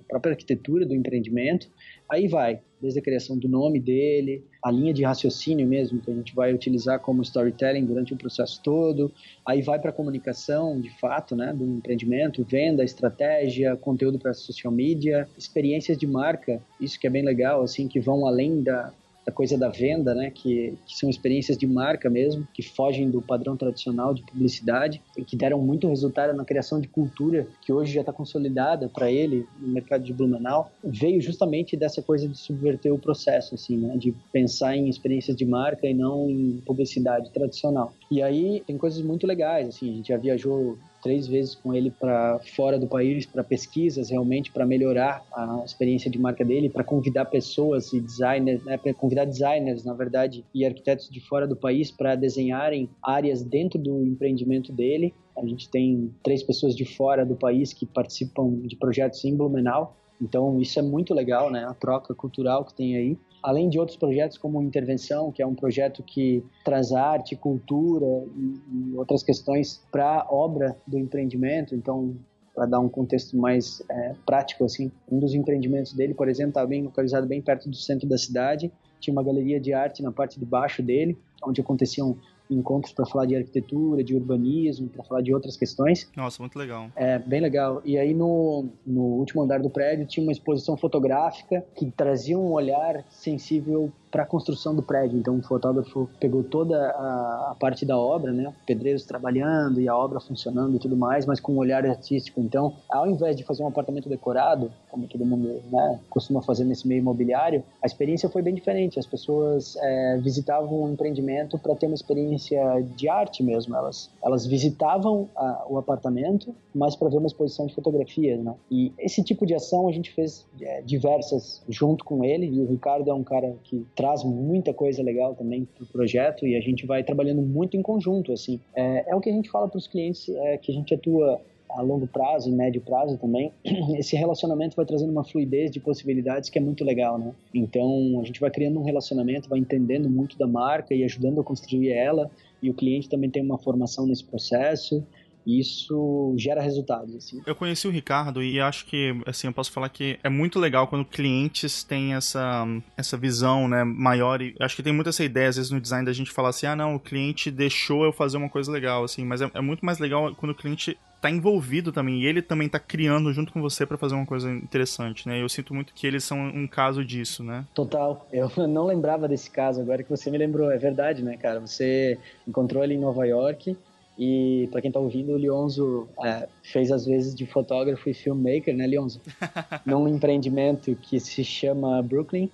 Speaker 2: própria arquitetura do empreendimento. Aí vai, desde a criação do nome dele, a linha de raciocínio mesmo, que a gente vai utilizar como storytelling durante o processo todo, aí vai para a comunicação, de fato, né, do empreendimento, venda, estratégia, conteúdo para social media, experiências de marca, isso que é bem legal, assim, que vão além da coisa da venda, né, que são experiências de marca mesmo, que fogem do padrão tradicional de publicidade e que deram muito resultado na criação de cultura, que hoje já está consolidada para ele no mercado de Blumenau, veio justamente dessa coisa de subverter o processo, assim, né, de pensar em experiências de marca e não em publicidade tradicional. E aí tem coisas muito legais, assim, a gente já viajou 3 vezes com ele para fora do país, para pesquisas realmente, para melhorar a experiência de marca dele, para convidar pessoas e designers, né, para convidar designers, na verdade, e arquitetos de fora do país para desenharem áreas dentro do empreendimento dele. A gente tem 3 pessoas de fora do país que participam de projetos em Blumenau. Então, isso é muito legal, né? A troca cultural que tem aí. Além de outros projetos como Intervenção, que é um projeto que traz arte, cultura e outras questões para a obra do empreendimento. Então, para dar um contexto mais prático, assim, um dos empreendimentos dele, por exemplo, estava bem localizado bem perto do centro da cidade. Tinha uma galeria de arte na parte de baixo dele, onde aconteciam encontros para falar de arquitetura, de urbanismo, para falar de outras questões.
Speaker 1: Nossa, muito legal.
Speaker 2: É, bem legal. E aí no último andar do prédio tinha uma exposição fotográfica que trazia um olhar sensível para a construção do prédio. Então o fotógrafo pegou toda a parte da obra, né? Pedreiros trabalhando e a obra funcionando e tudo mais, mas com um olhar artístico. Então, ao invés de fazer um apartamento decorado, como todo mundo, né, costuma fazer nesse meio imobiliário, a experiência foi bem diferente. As pessoas visitavam o empreendimento para ter uma experiência de arte mesmo. Elas visitavam o apartamento, mas para ver uma exposição de fotografias, né? E esse tipo de ação a gente fez diversas junto com ele, e o Ricardo é um cara que traz muita coisa legal também para o projeto, e a gente vai trabalhando muito em conjunto, assim. É o que a gente fala para os clientes, que a gente atua a longo prazo e médio prazo também. Esse relacionamento vai trazendo uma fluidez de possibilidades que é muito legal, né? Então, a gente vai criando um relacionamento, vai entendendo muito da marca e ajudando a construir ela, e o cliente também tem uma formação nesse processo. E isso gera resultados, assim.
Speaker 1: Eu conheci o Ricardo e acho que, assim, eu posso falar que é muito legal quando clientes têm essa visão, né, maior, e acho que tem muita essa ideia, às vezes, no design da gente falar assim, não, o cliente deixou eu fazer uma coisa legal, assim, mas é muito mais legal quando o cliente tá envolvido também, e ele também tá criando junto com você pra fazer uma coisa interessante, né? Eu sinto muito que eles são um caso disso, né?
Speaker 2: Total. Eu não lembrava desse caso, agora que você me lembrou. É verdade, né, cara? Você encontrou ele em Nova York. E para quem tá ouvindo, o Lionzo fez às vezes de fotógrafo e filmmaker, né, Lionzo? Num empreendimento que se chama Brooklyn,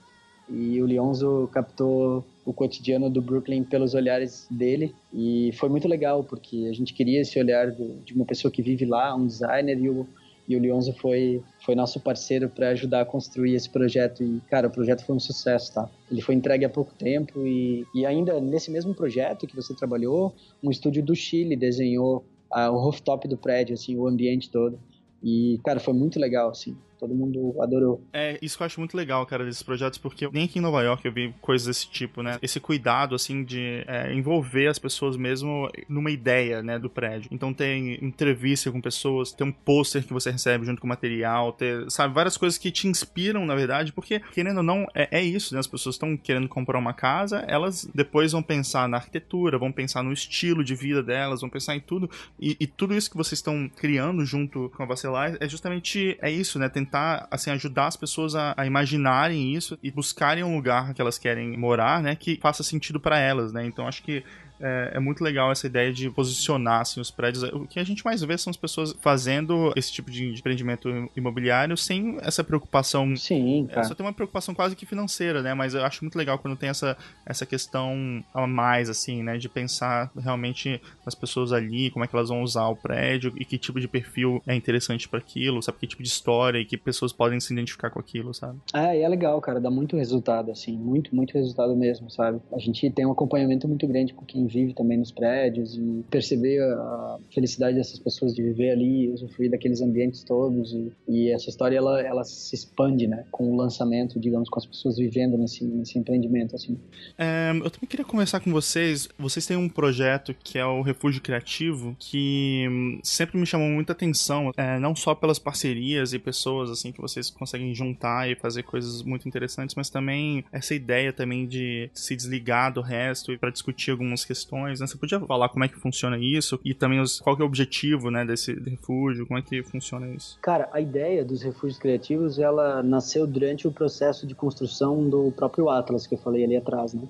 Speaker 2: e o Lionzo captou o cotidiano do Brooklyn pelos olhares dele, e foi muito legal, porque a gente queria esse olhar de uma pessoa que vive lá, um designer, e o Lionzo foi nosso parceiro para ajudar a construir esse projeto. E, cara, o projeto foi um sucesso, tá? Ele foi entregue há pouco tempo e ainda nesse mesmo projeto que você trabalhou, um estúdio do Chile desenhou o rooftop do prédio, assim, o ambiente todo. E, cara, foi muito legal, assim. Todo mundo adorou.
Speaker 1: Isso que eu acho muito legal, cara, desses projetos, porque nem aqui em Nova York eu vi coisas desse tipo, né? Esse cuidado, assim, de envolver as pessoas mesmo numa ideia, né, do prédio. Então tem entrevista com pessoas, tem um pôster que você recebe junto com o material, sabe, várias coisas que te inspiram, na verdade, porque, querendo ou não, é isso, né? As pessoas estão querendo comprar uma casa, elas depois vão pensar na arquitetura, vão pensar no estilo de vida delas, vão pensar em tudo, e tudo isso que vocês estão criando junto com a Vacilar é justamente isso, né? Tentar, assim, ajudar as pessoas a imaginarem isso e buscarem um lugar que elas querem morar, né, que faça sentido para elas, né? Então acho que é muito legal essa ideia de posicionar, assim, os prédios. O que a gente mais vê são as pessoas fazendo esse tipo de empreendimento imobiliário sem essa preocupação.
Speaker 2: Sim, cara.
Speaker 1: Só tem uma preocupação quase que financeira, né? Mas eu acho muito legal quando tem essa questão a mais, assim, né? De pensar realmente nas pessoas ali, como é que elas vão usar o prédio e que tipo de perfil é interessante para aquilo, sabe? Que tipo de história e que pessoas podem se identificar com aquilo, sabe?
Speaker 2: E é legal, cara. Dá muito resultado, assim. Muito, muito resultado mesmo, sabe? A gente tem um acompanhamento muito grande com quem vive também nos prédios e perceber a felicidade dessas pessoas de viver ali, usufruir daqueles ambientes todos e essa história ela se expande, né, com o lançamento, digamos, com as pessoas vivendo nesse empreendimento, assim.
Speaker 1: Eu também queria conversar com vocês. Vocês têm um projeto que é o Refúgio Criativo, que sempre me chamou muita atenção, não só pelas parcerias e pessoas assim que vocês conseguem juntar e fazer coisas muito interessantes, mas também essa ideia também de se desligar do resto e para discutir algumas questões, né? Você podia falar como é que funciona isso e também qual que é o objetivo, né, desse refúgio, como é que funciona isso?
Speaker 2: Cara, a ideia dos refúgios criativos, ela nasceu durante o processo de construção do próprio Atlas, que eu falei ali atrás, né?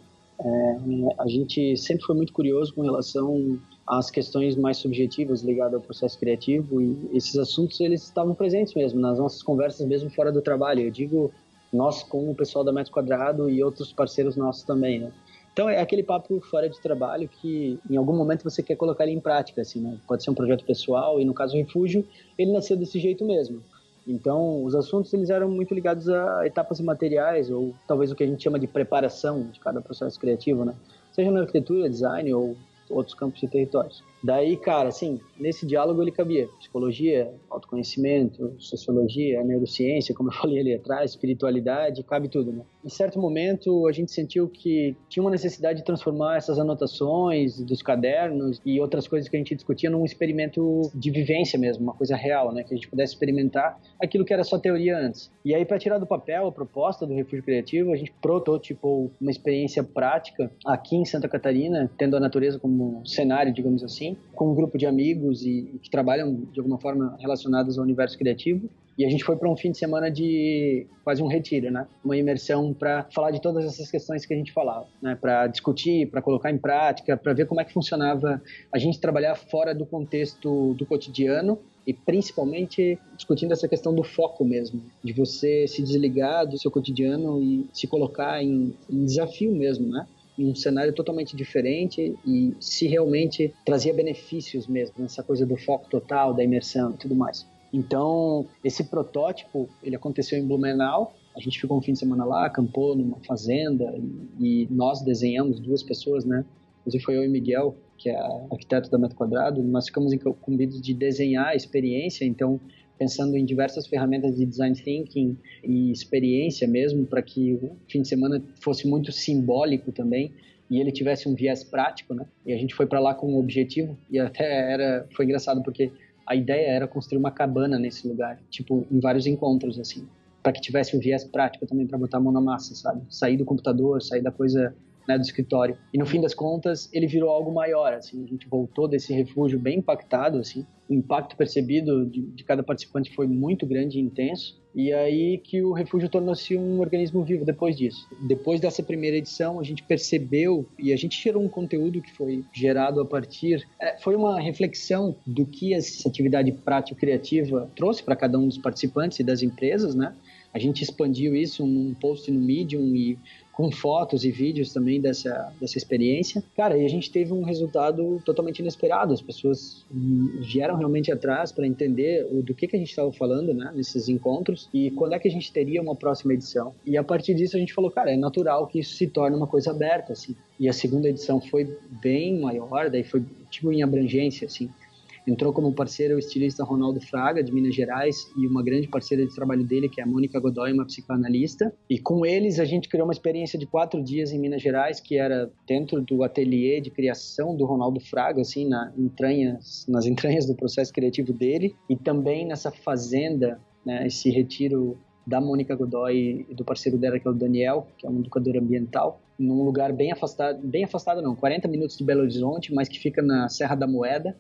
Speaker 2: A gente sempre foi muito curioso com relação às questões mais subjetivas ligadas ao processo criativo e esses assuntos, eles estavam presentes mesmo nas nossas conversas, mesmo fora do trabalho. Eu digo nós com o pessoal da Metro Quadrado e outros parceiros nossos também, né? Então é aquele papo fora de trabalho que em algum momento você quer colocar ele em prática, assim, né? Pode ser um projeto pessoal e no caso o Refúgio, ele nasceu desse jeito mesmo. Então, os assuntos eles eram muito ligados a etapas materiais ou talvez o que a gente chama de preparação de cada processo criativo, né? Seja na arquitetura, design ou outros campos e territórios. Daí, cara, assim, nesse diálogo ele cabia psicologia, autoconhecimento, sociologia, neurociência, como eu falei ali atrás, espiritualidade, cabe tudo, né? Em certo momento, a gente sentiu que tinha uma necessidade de transformar essas anotações dos cadernos e outras coisas que a gente discutia num experimento de vivência mesmo, uma coisa real, né? Que a gente pudesse experimentar aquilo que era só teoria antes. E aí, para tirar do papel a proposta do Refúgio Criativo, a gente prototipou uma experiência prática aqui em Santa Catarina, tendo a natureza como cenário, digamos assim, com um grupo de amigos e que trabalham de alguma forma relacionados ao universo criativo. E a gente foi para um fim de semana de quase um retiro, né? Uma imersão para falar de todas essas questões que a gente falava, né? Para discutir, para colocar em prática, para ver como é que funcionava a gente trabalhar fora do contexto do cotidiano e principalmente discutindo essa questão do foco mesmo, de você se desligar do seu cotidiano e se colocar em desafio mesmo, né? Em um cenário totalmente diferente e se realmente trazia benefícios mesmo, essa coisa do foco total, da imersão e tudo mais. Então, esse protótipo, ele aconteceu em Blumenau, a gente ficou um fim de semana lá, acampou numa fazenda e nós desenhamos 2 pessoas, né? Inclusive foi eu e Miguel, que é arquiteto da Metro Quadrado, nós ficamos incumbidos de desenhar a experiência, então pensando em diversas ferramentas de design thinking e experiência mesmo, para que o fim de semana fosse muito simbólico também e ele tivesse um viés prático, né? E a gente foi para lá com um objetivo e até foi engraçado porque a ideia era construir uma cabana nesse lugar, tipo, em vários encontros, assim, para que tivesse um viés prático também para botar a mão na massa, sabe? Sair do computador, sair da coisa, né, do escritório. E no fim das contas, ele virou algo maior, assim, a gente voltou desse refúgio bem impactado, assim, o impacto percebido de cada participante foi muito grande e intenso, e aí que o refúgio tornou-se um organismo vivo depois disso. Depois dessa primeira edição, a gente percebeu, e a gente gerou um conteúdo que foi gerado a partir... foi uma reflexão do que essa atividade prático-criativa trouxe para cada um dos participantes e das empresas, né? A gente expandiu isso num post no Medium e com fotos e vídeos também dessa experiência. Cara, e a gente teve um resultado totalmente inesperado. As pessoas vieram realmente atrás para entender do que a gente estava falando, né, nesses encontros e quando é que a gente teria uma próxima edição. E a partir disso a gente falou, cara, é natural que isso se torne uma coisa aberta, assim. E a segunda edição foi bem maior, daí foi tipo em abrangência, assim. Entrou como parceiro o estilista Ronaldo Fraga, de Minas Gerais, e uma grande parceira de trabalho dele, que é a Mônica Godoy, uma psicanalista. E com eles a gente criou uma experiência de 4 dias em Minas Gerais, que era dentro do ateliê de criação do Ronaldo Fraga, assim, nas entranhas do processo criativo dele, e também nessa fazenda, né, esse retiro da Mônica Godoy e do parceiro dela, que é o Daniel, que é um educador ambiental, num lugar bem afastado não, 40 minutos de Belo Horizonte, mas que fica na Serra da Moeda,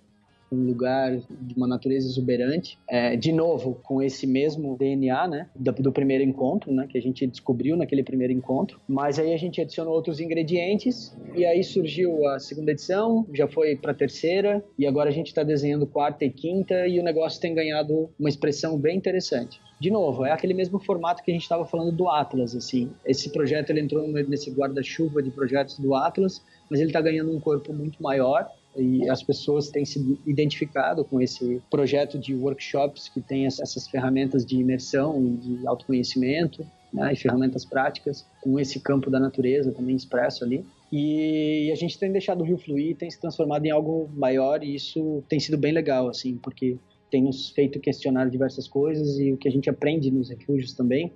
Speaker 2: um lugar de uma natureza exuberante, de novo, com esse mesmo DNA, né, do primeiro encontro, né, que a gente descobriu naquele primeiro encontro, mas aí a gente adicionou outros ingredientes, e aí surgiu a segunda edição, já foi para a terceira, e agora a gente está desenhando quarta e quinta, e o negócio tem ganhado uma expressão bem interessante. De novo, é aquele mesmo formato que a gente estava falando do Atlas, assim. Esse projeto, ele entrou nesse guarda-chuva de projetos do Atlas, mas ele está ganhando um corpo muito maior, e as pessoas têm se identificado com esse projeto de workshops que tem essas ferramentas de imersão e de autoconhecimento, né, e ferramentas práticas, com esse campo da natureza também expresso ali. E a gente tem deixado o rio fluir, tem se transformado em algo maior, e isso tem sido bem legal, assim, porque tem nos feito questionar diversas coisas, e o que a gente aprende nos refúgios também,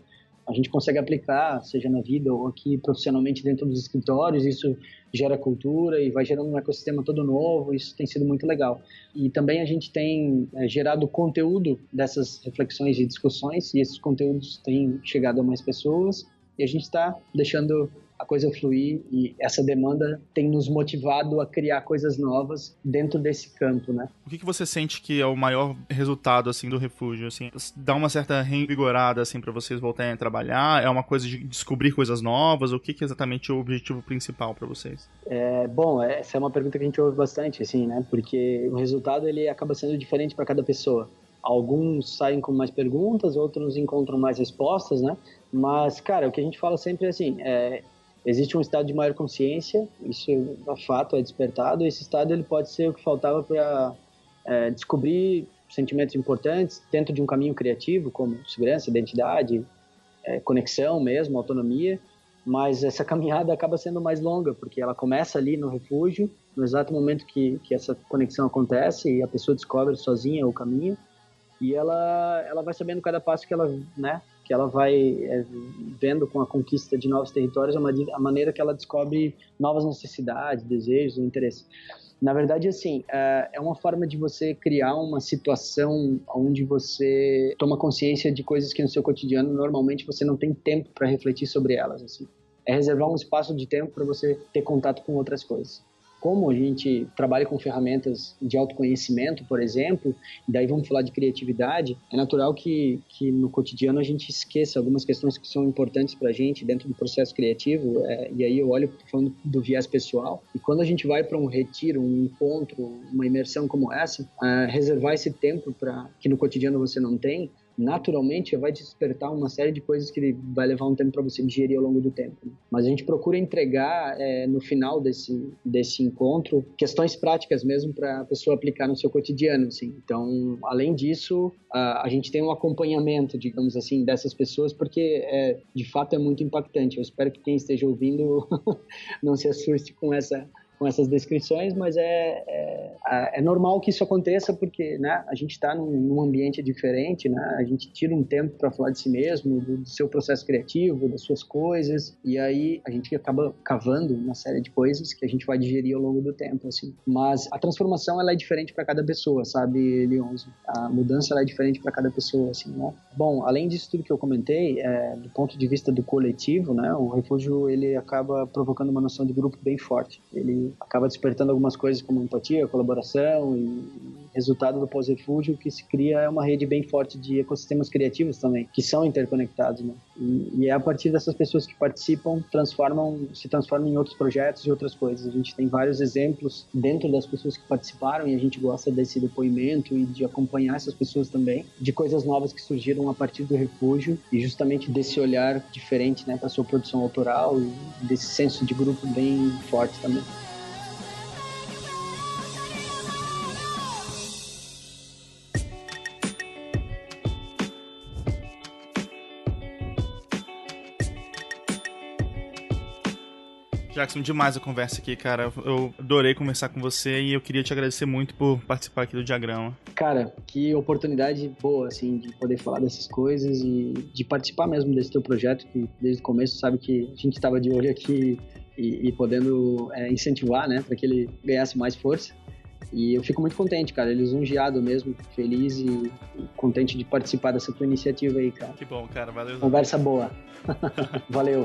Speaker 2: a gente consegue aplicar, seja na vida ou aqui profissionalmente dentro dos escritórios. Isso gera cultura e vai gerando um ecossistema todo novo. Isso tem sido muito legal. E também a gente tem gerado conteúdo dessas reflexões e discussões, e esses conteúdos têm chegado a mais pessoas, e a gente está deixando a coisa fluir, e essa demanda tem nos motivado a criar coisas novas dentro desse campo, né?
Speaker 1: O que você sente que é o maior resultado, assim, do refúgio, assim? Dá uma certa reinvigorada, assim, para vocês voltarem a trabalhar? É uma coisa de descobrir coisas novas? O que é exatamente o objetivo principal para vocês?
Speaker 2: Bom, essa é uma pergunta que a gente ouve bastante, assim, né? Porque o resultado, ele acaba sendo diferente para cada pessoa. Alguns saem com mais perguntas, outros encontram mais respostas, né? Mas, cara, o que a gente fala sempre é assim, existe um estado de maior consciência, isso é fato, é despertado, e esse estado ele pode ser o que faltava para descobrir sentimentos importantes dentro de um caminho criativo, como segurança, identidade, conexão mesmo, autonomia, mas essa caminhada acaba sendo mais longa, porque ela começa ali no refúgio, no exato momento que essa conexão acontece, e a pessoa descobre sozinha o caminho, e ela vai sabendo cada passo que ela, né, que ela vai vendo com a conquista de novos territórios, a maneira que ela descobre novas necessidades, desejos, interesses. Na verdade, assim, é uma forma de você criar uma situação onde você toma consciência de coisas que no seu cotidiano normalmente você não tem tempo para refletir sobre elas, assim. É reservar um espaço de tempo para você ter contato com outras coisas. Como a gente trabalha com ferramentas de autoconhecimento, por exemplo, e daí vamos falar de criatividade, é natural que no cotidiano a gente esqueça algumas questões que são importantes para a gente dentro do processo criativo, e aí eu olho falando do viés pessoal, e quando a gente vai para um retiro, um encontro, uma imersão como essa, reservar esse tempo que no cotidiano você não tem, naturalmente vai despertar uma série de coisas que vai levar um tempo para você digerir ao longo do tempo. Mas a gente procura entregar no final desse encontro questões práticas mesmo para a pessoa aplicar no seu cotidiano, assim. Então, além disso, a gente tem um acompanhamento, digamos assim, dessas pessoas, porque de fato é muito impactante. Eu espero que quem esteja ouvindo não se assuste com essas descrições, mas é normal que isso aconteça, porque, né, a gente está num ambiente diferente, né, a gente tira um tempo para falar de si mesmo, do seu processo criativo, das suas coisas, e aí a gente acaba cavando uma série de coisas que a gente vai digerir ao longo do tempo, assim. Mas a transformação, ela é diferente para cada pessoa, sabe, Leonzo? A mudança, ela é diferente para cada pessoa, assim, né? Bom, além disso tudo que eu comentei, do ponto de vista do coletivo, né, o refúgio, ele acaba provocando uma noção de grupo bem forte. Ele acaba despertando algumas coisas como empatia, colaboração, e resultado do pós-refúgio que se cria é uma rede bem forte de ecossistemas criativos também, que são interconectados, né? E é a partir dessas pessoas que participam, se transformam em outros projetos e outras coisas. A gente tem vários exemplos dentro das pessoas que participaram, e a gente gosta desse depoimento e de acompanhar essas pessoas também, de coisas novas que surgiram a partir do refúgio, e justamente desse olhar diferente, né, para sua produção autoral, e desse senso de grupo bem forte também.
Speaker 1: Jackson, demais a conversa aqui, cara. Eu adorei conversar com você e eu queria te agradecer muito por participar aqui do Diagrama.
Speaker 2: Cara, que oportunidade boa, assim, de poder falar dessas coisas e de participar mesmo desse teu projeto, que desde o começo sabe que a gente estava de olho aqui e podendo incentivar, né, para que ele ganhasse mais força. E eu fico muito contente, cara, lisonjeado mesmo, feliz e contente de participar dessa tua iniciativa aí, cara.
Speaker 1: Que bom, cara, valeu.
Speaker 2: Conversa boa. Valeu.